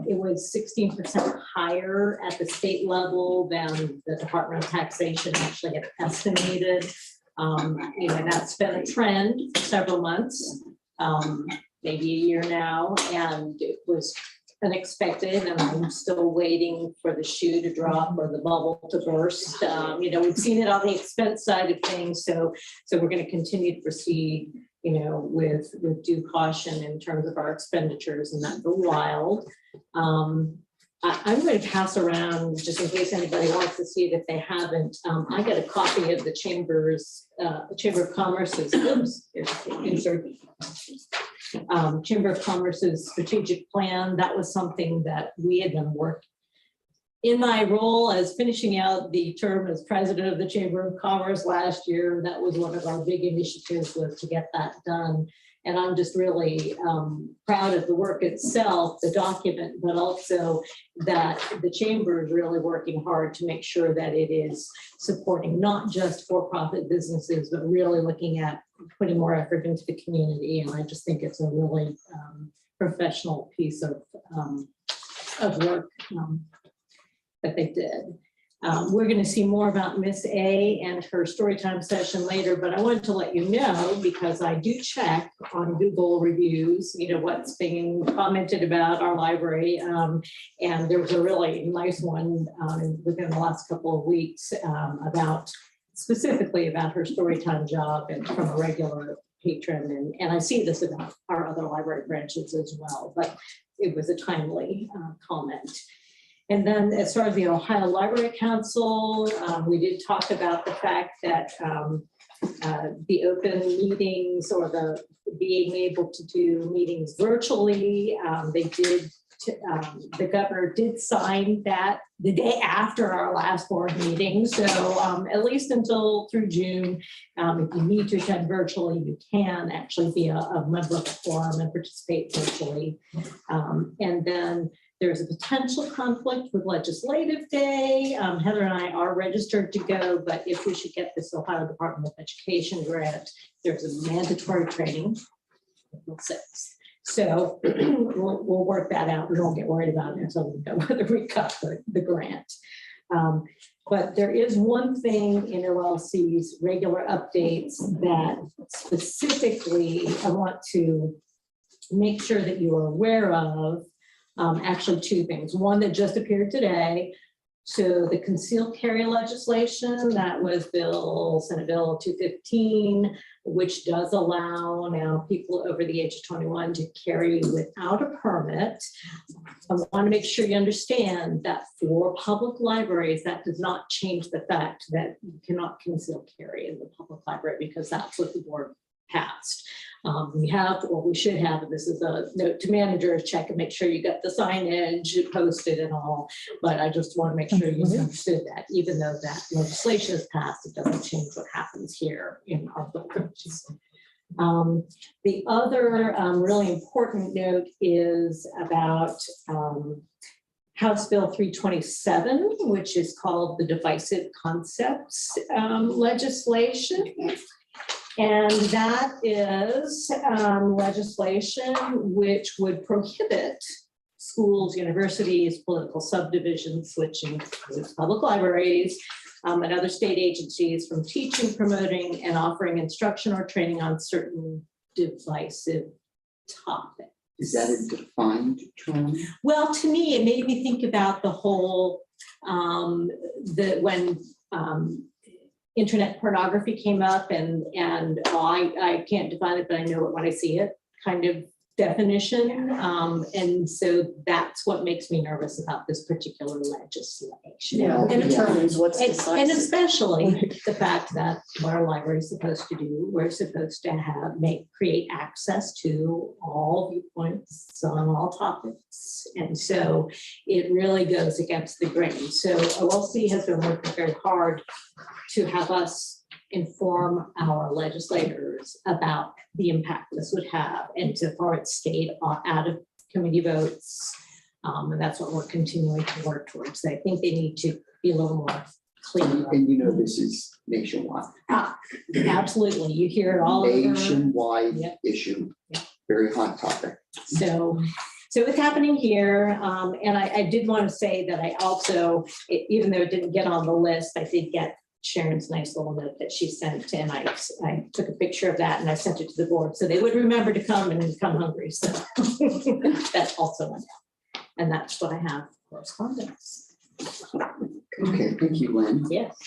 It was 16% higher at the state level than the Department of Taxation actually had estimated. That's been a trend for several months, maybe a year now, and it was unexpected, and I'm still waiting for the shoe to drop or the bubble to burst. We've seen it on the expense side of things, so we're going to continue to proceed, with due caution in terms of our expenditures and not go wild. I'm going to pass around, just in case anybody wants to see it if they haven't. I got a copy of the Chamber of Commerce's, Chamber of Commerce's strategic plan. That was something that we had been working. In my role as finishing out the term as president of the Chamber of Commerce last year, that was one of our big initiatives, was to get that done. And I'm just really proud of the work itself, the document, but also that the Chamber is really working hard to make sure that it is supporting not just for-profit businesses, but really looking at putting more effort into the community. And I just think it's a really professional piece of work that they did. We're going to see more about Miss A and her storytime session later, but I wanted to let you know, because I do check on Google reviews, what's being commented about our library. And there was a really nice one within the last couple of weeks specifically about her storytime job, and from a regular patron. And I see this about our other library branches as well, but it was a timely comment. And then as far as the Ohio Library Council, we did talk about the fact that the open meetings, or the being able to do meetings virtually, they did the governor did sign that the day after our last board meeting. So at least until through June, if you need to attend virtually, you can actually be a member of the forum and participate virtually. And then there's a potential conflict with legislative day. Heather and I are registered to go, but if we should get this Ohio Department of Education grant, there's a mandatory training, April 6th. So we'll work that out. We won't get worried about it until we know whether we got the grant. But there is one thing in OLC's regular updates that specifically I want to make sure that you are aware of. Actually, two things. One that just appeared today. So the concealed carry legislation, that was Senate Bill 215, which does allow now people over the age of 21 to carry without a permit. I want to make sure you understand that for public libraries, that does not change the fact that you cannot conceal carry in the public library, because that's what the board passed. We have, or we should have, and this is a note to managers, check and make sure you got the signage posted and all. But I just want to make sure you understood that even though that legislation is passed, it doesn't change what happens here in our buildings. The other really important note is about House Bill 327, which is called the Divisive Concepts legislation. And that is legislation which would prohibit schools, universities, political subdivisions, which includes public libraries, and other state agencies from teaching, promoting, and offering instruction or training on certain divisive topics. Is that a defined term? Well, to me, it made me think about the whole, when internet pornography came up, and I can't define it, but I know it when I see it, kind of definition. And so that's what makes me nervous about this particular legislation. Yeah, and it determines what's And decisive. especially the fact that what our library is supposed to do, we're supposed to create access to all viewpoints on all topics. And so it really goes against the grain. So OLC has been working very hard to have us inform our legislators about the impact this would have. And so far it's stayed out of committee votes. And that's what we're continuing to work towards. So I think they need to be a little more clear. And you know, this is nationwide. Absolutely. You hear it all over. Nationwide Yep. issue, Yep. very hot topic. So it's happening here. And I did want to say that I also, even though it didn't get on the list, I did get Sharon's nice little note that she sent, and I took a picture of that and I sent it to the board so they would remember to come and come hungry. So that's also one. And that's what I have for correspondence. Okay, thank you, Lynn. Yes.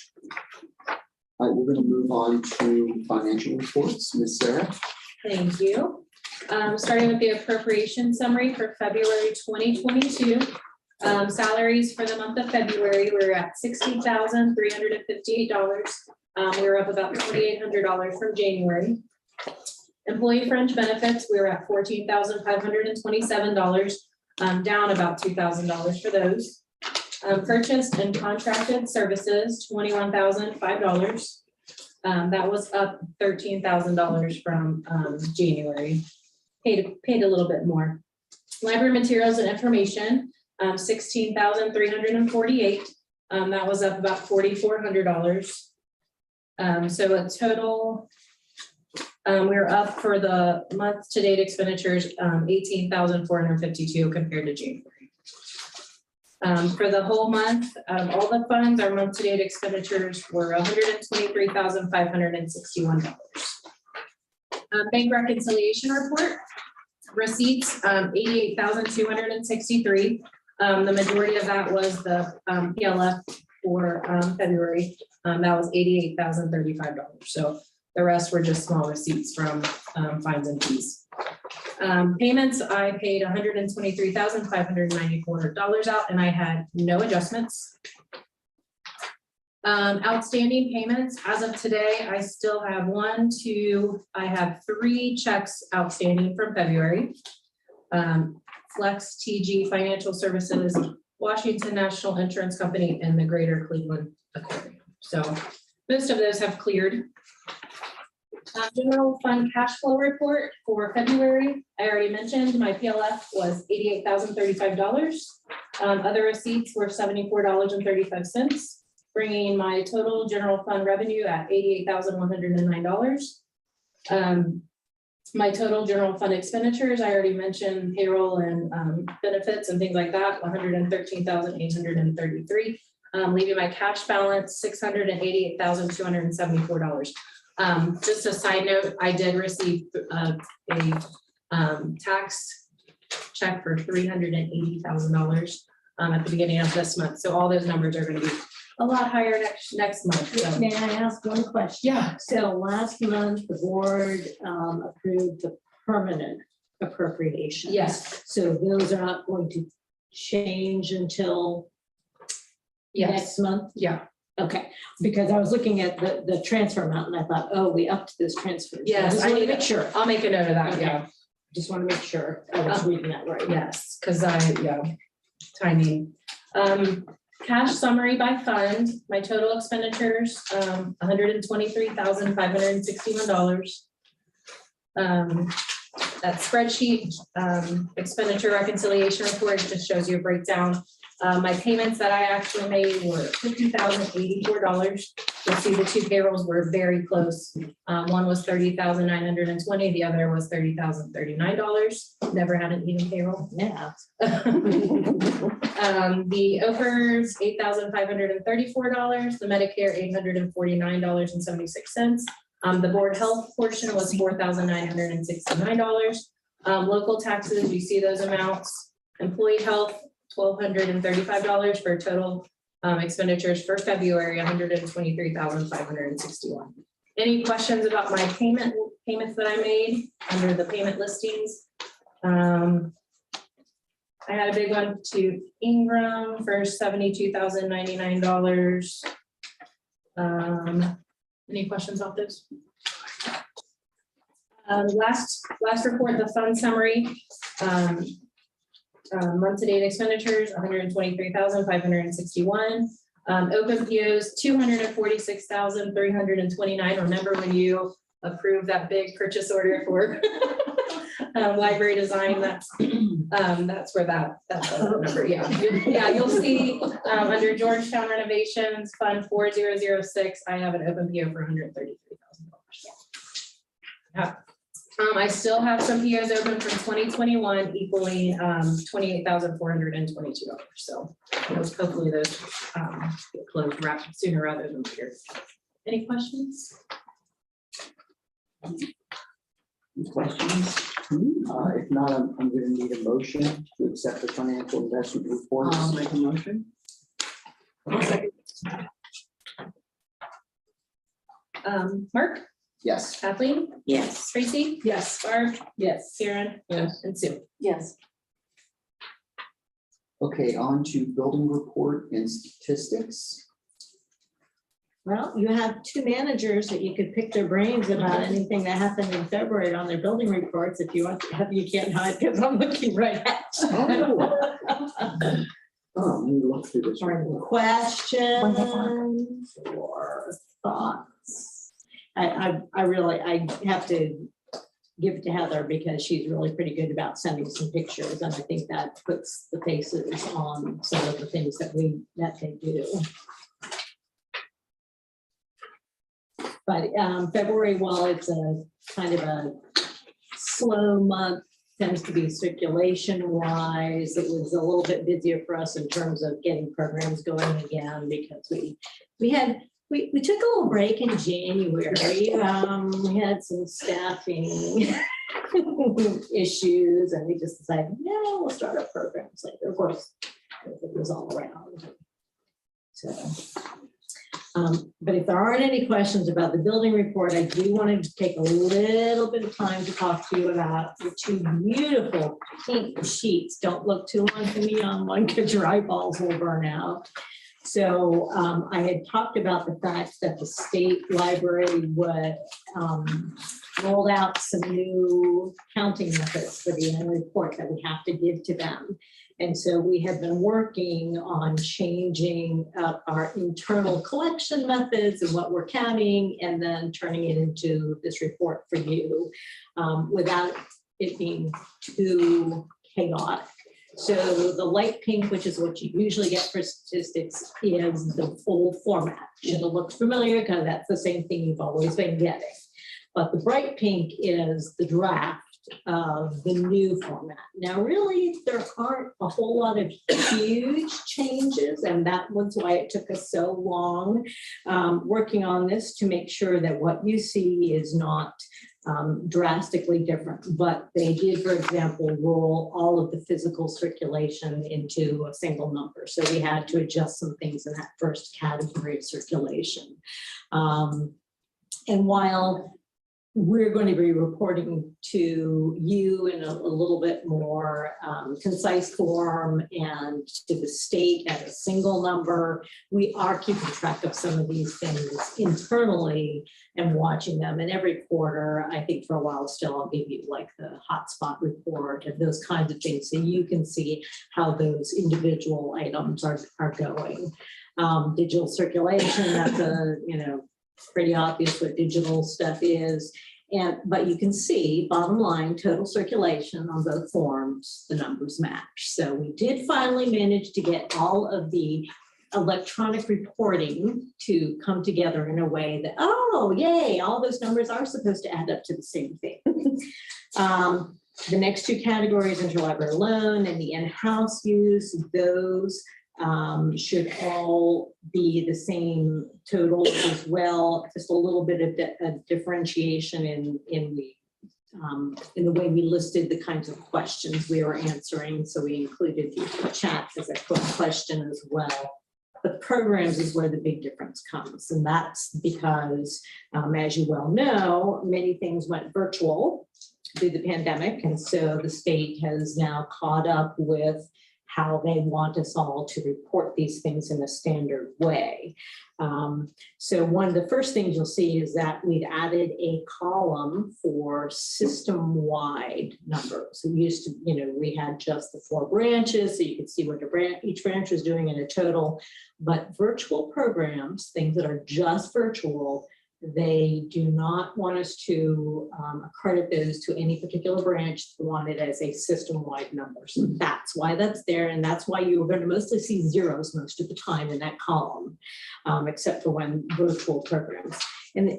All right, we're going to move on to financial reports. Ms. Sarah? Thank you. Starting with the appropriation summary for February 2022. Salaries for the month of February, we're at $60,358. We were up about $2,800 from January. Employee fringe benefits, we were at $14,527, down about $2,000 for those. Purchased and contracted services, $21,005. That was up $13,000 from January. Paid a little bit more. Library materials and information, $16,348. That was up about $4,400. So a total, we're up for the month to date expenditures, $18,452 compared to January. For the whole month, all the funds, our month to date expenditures were $123,561. Bank reconciliation report, receipts, $88,263. The majority of that was the PLF for February. That was $88,035. So the rest were just small receipts from fines and fees. Payments, I paid $123,594 out and I had no adjustments. Outstanding payments, as of today, I still have I have 3 checks outstanding from February. Flex TG Financial Services, Washington National Insurance Company, and the Greater Cleveland Aquarium. So most of those have cleared. General fund cash flow report for February, I already mentioned my PLF was $88,035. Other receipts were $74.35, bringing my total general fund revenue at $88,109. My total general fund expenditures, I already mentioned payroll and benefits and things like that, $113,833, leaving my cash balance $688,274. Just a side note, I did receive a tax check for $380,000 at the beginning of this month. So all those numbers are going to be a lot higher next month. So. May I ask one question? Yeah. So last month, the board approved the permanent appropriation. Yes. So those are not going to change until Yes. next month? Yeah. Okay, because I was looking at the transfer amount and I thought, oh, we upped this transfer. So Yes, just I want to need make sure. I'll make a note of that. Okay. Yeah. Just want to make sure I was reading that right. Yes, because timing. Cash summary by fund, my total expenditures, $123,561. That spreadsheet, expenditure reconciliation report just shows you a breakdown. My payments that I actually made were $50,084. You'll see the two payrolls were very close. One was $30,920, the other was $30,039. Never had an even payroll. Yeah. The OPERS, $8,534, the Medicare, $849.76. The board health portion was $4,969. Local taxes, you see those amounts. Employee health, $1,235 for total expenditures for February, $123,561. Any questions about my payments that I made under the payment listings? I had a big one to Ingram for $72,099. Any questions about this? Last report, the fund summary. Month-to-date expenditures, $123,561. Open POs, $246,329. Remember when you approved that big purchase order for library design? That's where that's the number. Yeah, you'll see under Georgetown renovations, Fund 4006. I have an open PO for $133,000. I still have some POs open from 2021 equaling $28,422. So hopefully those get closed sooner rather than later. Any questions? Questions? If not, I'm going to need a motion to accept the financial investment report. I'll make a motion. Mark, Yes. Kathleen, Yes. Tracy? Yes. Barb? Yes. Karen? Yes. And Sue? Yes. Okay, on to building report and statistics. Well, you have two managers that you could pick their brains about anything that happened in February on their building reports. If you want to have, you can't hide because I'm looking right at you. Oh, let me look through this. Or any questions or thoughts? I have to give it to Heather because she's really pretty good about sending some pictures, and I think that puts the faces on some of the things that they do. But February, while it's a kind of a slow month, tends to be circulation wise. It was a little bit busier for us in terms of getting programs going again because we took a little break in January. We had some staffing issues and we just decided, no, we'll start our programs later. Of course, it was all around. So, but if there aren't any questions about the building report, I do want to take a little bit of time to talk to you about the two beautiful pink sheets. Don't look too long to me on one because your eyeballs will burn out. So I had talked about the fact that the state library would roll out some new counting methods for the annual report that we have to give to them. And so we have been working on changing up our internal collection methods and what we're counting, and then turning it into this report for you without it being too chaotic. So the light pink, which is what you usually get for statistics, is the full format. Should have looked familiar because that's the same thing you've always been getting. But the bright pink is the draft of the new format. Now, really, there aren't a whole lot of huge changes, and that was why it took us so long working on this, to make sure that what you see is not drastically different. But they did, for example, roll all of the physical circulation into a single number. So we had to adjust some things in that first category of circulation. And while we're going to be reporting to you in a little bit more concise form, and to the state at a single number, we are keeping track of some of these things internally and watching them. And every quarter, I think for a while still, I'll give you like the hotspot report and those kinds of things, so you can see how those individual items are going. Digital circulation, that's a, pretty obvious what digital stuff is. But you can see, bottom line, total circulation on both forms, the numbers match. So we did finally manage to get all of the electronic reporting to come together in a way that, oh, yay, all those numbers are supposed to add up to the same thing. The next two categories, interlibrary loan and the in-house use, those should all be the same total as well. Just a little bit of a differentiation in the way we listed the kinds of questions we were answering. So we included the chat as a question as well. But programs is where the big difference comes. And that's because, as you well know, many things went virtual through the pandemic. And so the state has now caught up with how they want us all to report these things in a standard way. So one of the first things you'll see is that we've added a column for system-wide numbers. We used to, we had just the 4 branches, so you could see what each branch was doing in a total. But virtual programs, things that are just virtual, they do not want us to accredit those to any particular branch. They want it as a system-wide number. So that's why that's there. And that's why you're going to mostly see zeros most of the time in that column, except for when virtual programs. And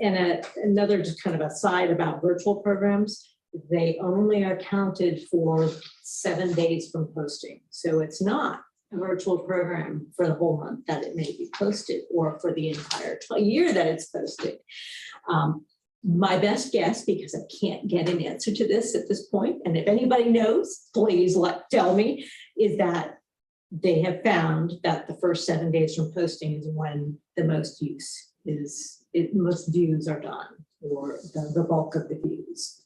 another just kind of aside about virtual programs, they only are counted for 7 days from posting. So it's not a virtual program for the whole month that it may be posted, or for the entire year that it's posted. My best guess, because I can't get an answer to this at this point, and if anybody knows, please tell me, is that they have found that the first 7 days from posting is when the most most views are done, or the bulk of the views.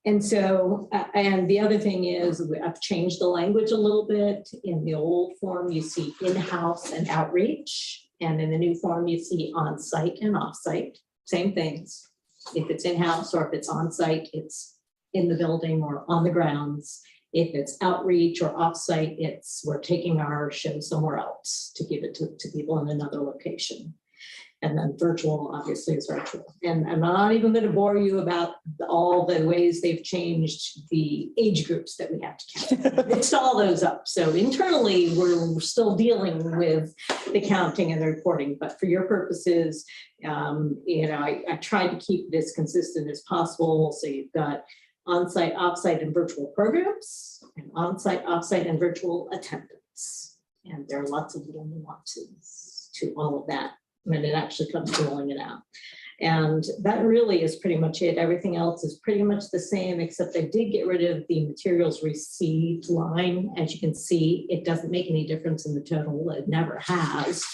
And so, and the other thing is, I've changed the language a little bit. In the old form, you see in-house and outreach. And in the new form, you see on-site and off-site, same things. If it's in-house or if it's on-site, it's in the building or on the grounds. If it's outreach or off-site, we're taking our show somewhere else to give it to people in another location. And then virtual, obviously, is virtual. And I'm not even going to bore you about all the ways they've changed the age groups that we have to count. Mixed all those up. So internally, we're still dealing with the counting and the reporting. But for your purposes, I tried to keep it as consistent as possible. So you've got on-site, off-site, and virtual programs, and on-site, off-site, and virtual attendance. And there are lots of little nuances to all of that when it actually comes to rolling it out. And that really is pretty much it. Everything else is pretty much the same, except I did get rid of the materials received line. As you can see, it doesn't make any difference in the total. It never has.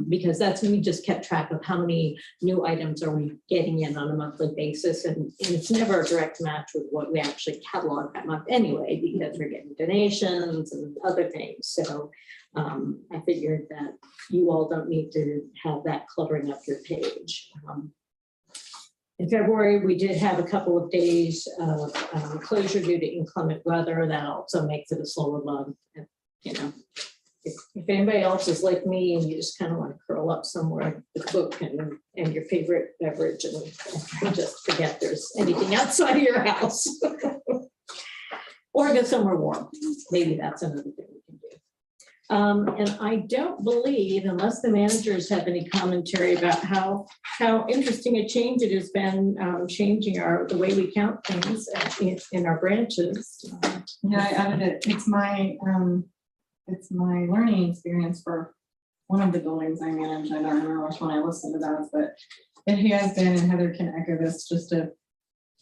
Because that's when we just kept track of how many new items are we getting in on a monthly basis. And it's never a direct match with what we actually catalog that month anyway, because we're getting donations and other things. So I figured that you all don't need to have that cluttering up your page. In February, we did have a couple of days of closure due to inclement weather. That also makes it a slower month. And, you know, if anybody else is like me and you just kind of want to curl up somewhere with a book and your favorite beverage and just forget there's anything outside of your house. Or go somewhere warm. Maybe that's another thing we can do. And I don't believe, unless the managers have any commentary about how interesting a change it has been, changing the way we count things in our branches. Yeah, I added it. It's my learning experience for one of the buildings I manage. I don't remember which one I listed it as, but it has been, and Heather can echo this,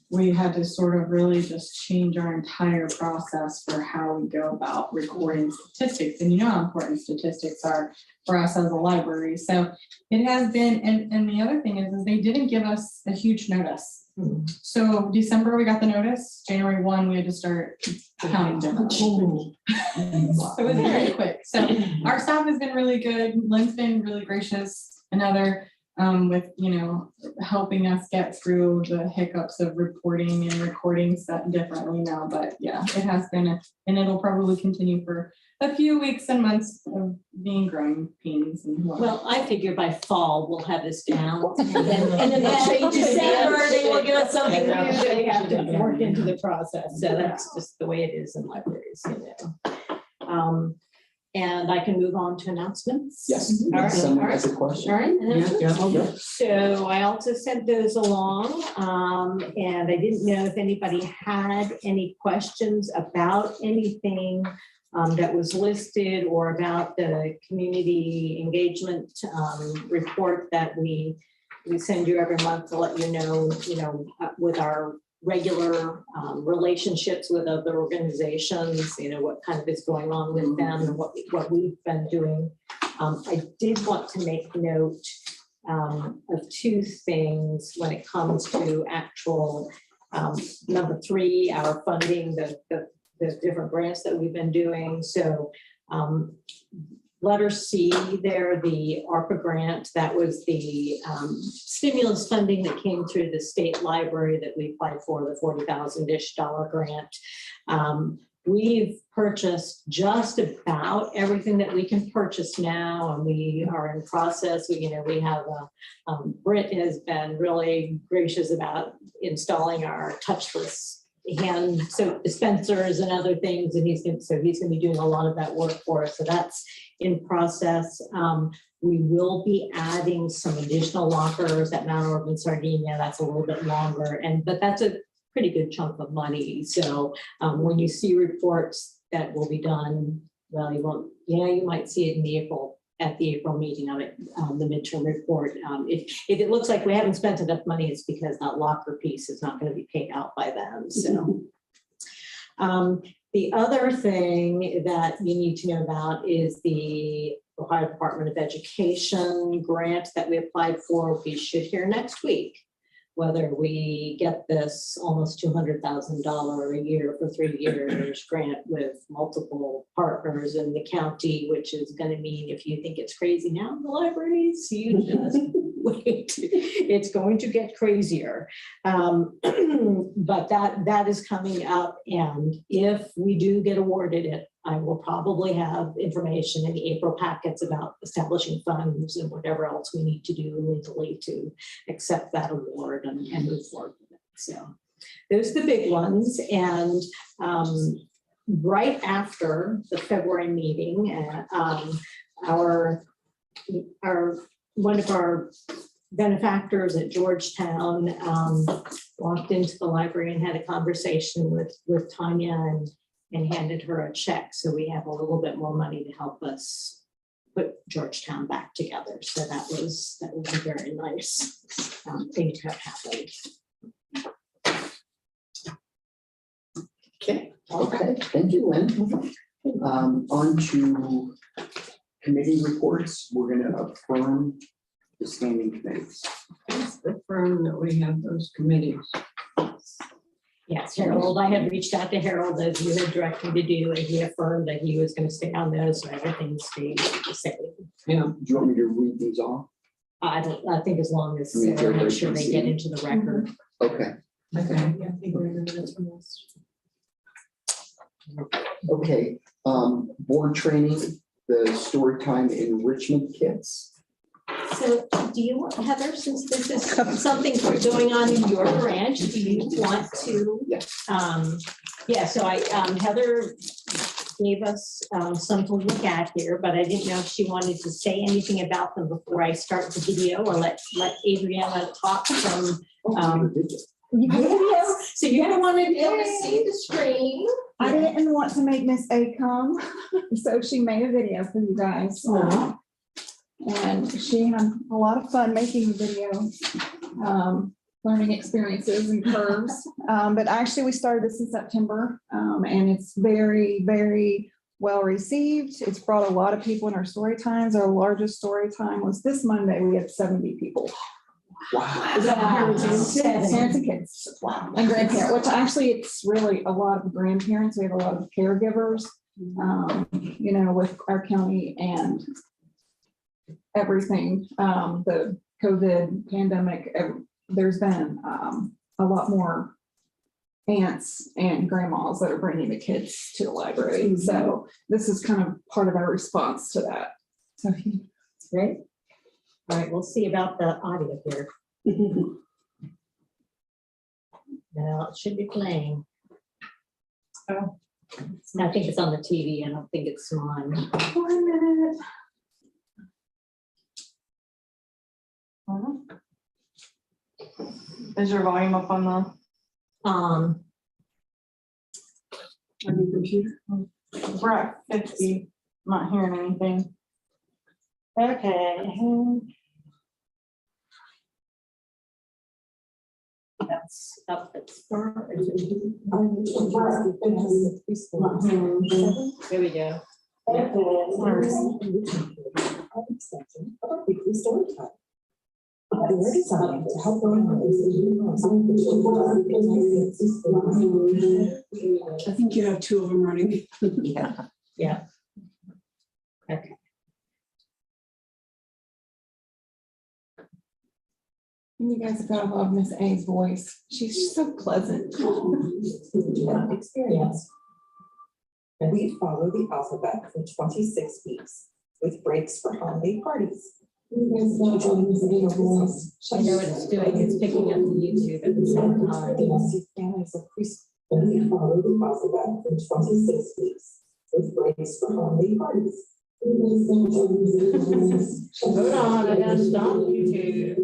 we had to sort of really just change our entire process for how we go about recording statistics. And you know how important statistics are for us as a library. So it has been, and the other thing is they didn't give us a huge notice. So December, we got the notice. January 1, we had to start counting different. So it was very quick. So our staff has been really good. Lynn's been really gracious. Another with, you know, helping us get through the hiccups of reporting and recording stuff differently now. But yeah, it has been, and it'll probably continue for a few weeks and months of being growing pains. And well, I figure by fall we'll have this down, and then they'll change December. They will give us something new. They have to work into the process. So that's just the way it is in libraries, you know. And I can move on to announcements. Yes. All right. Someone has a question. All right. Yeah. So I also sent those along, and I didn't know if anybody had any questions about anything that was listed or about the community engagement report that we send you every month to let you know, with our regular relationships with other organizations, what kind of is going on with them and what we've been doing. I did want to make note of two things when it comes to actual number 3, our funding, the different grants that we've been doing. So letter C there, the ARPA grant, that was the stimulus funding that came through the state library that we applied for, the $40,000-ish grant. We've purchased just about everything that we can purchase now, and we are in process. We have Britt has been really gracious about installing our touchless hand soap dispensers and other things, and he's going to be doing a lot of that work for us. So that's in process. We will be adding some additional lockers at Mount Auburn, Sardinia. That's a little bit longer, but that's a pretty good chunk of money. So when you see reports that will be done, well, you might see it at the April meeting of it, the midterm report. If it looks like we haven't spent enough money, it's because that locker piece is not going to be paid out by them. So the other thing that you need to know about is the Ohio Department of Education grant that we applied for. We should hear next week whether we get this almost $200,000 a year for 3 years grant with multiple partners in the county, which is going to mean, if you think it's crazy now in the libraries, you just wait. It's going to get crazier. But that is coming up, and if we do get awarded it, I will probably have information in the April packets about establishing funds and whatever else we need to do legally to accept that award and move forward with it. So those are the big ones. And right after the February meeting, one of our benefactors at Georgetown walked into the library and had a conversation with Tanya and handed her a check. So we have a little bit more money to help us put Georgetown back together. So that was a very nice thing to have happened. Okay, thank you, Lynn. On to committee reports, we're gonna affirm the standing committees. It's the firm that we have those committees. Yes, Harold, I had reached out to Harold as you had directed me to do, and he affirmed that he was going to stay on those, so everything stayed the same. Yeah. Do you want me to read these off? I think as long as, I mean, make everybody sure can they see get it. into the record. Okay, Okay. okay. Board training, the story time enrichment kits. So do you want, Heather, since this is something going on in your branch, do you want to? Yes. Yeah, so Heather gave us some to look at here, but I didn't know if she wanted to say anything about them before I start the video, or let Adriana talk from. Video. So you're gonna want to be able to see the screen. I didn't want to make Miss A come, so she made a video for you guys. And she had a lot of fun making the video, learning experiences and curves. But actually, we started this in September, and it's very, very well received. It's brought a lot of people in our story times. Our largest story time was this Monday. We had 70 people. Wow. Parents and kids. Wow. And grandparents, which actually it's really a lot of grandparents. We have a lot of caregivers, with our county and everything. The COVID pandemic, there's been a lot more aunts and grandmas that are bringing the kids to the library. So this is kind of part of our response to that. So It's great. All right, we'll see about the audio here. Now, it should be playing. Oh. I think it's on the TV. I don't think it's mine. 1 minute. Is your volume up on the? Um, On your computer? We're at 50, not hearing anything. okay. That's up as far as it is. There we go. I think you have 2 of them running. Yeah. Yeah. Okay. You guys have got to love Miss A's voice. She's so pleasant. Experience. We follow the alphabet for 26 weeks with breaks for holiday parties. I know what it's doing. It's picking up the YouTube at the same time. We follow the alphabet for 26 weeks with breaks for holiday parties. Hold on, I gotta stop YouTube.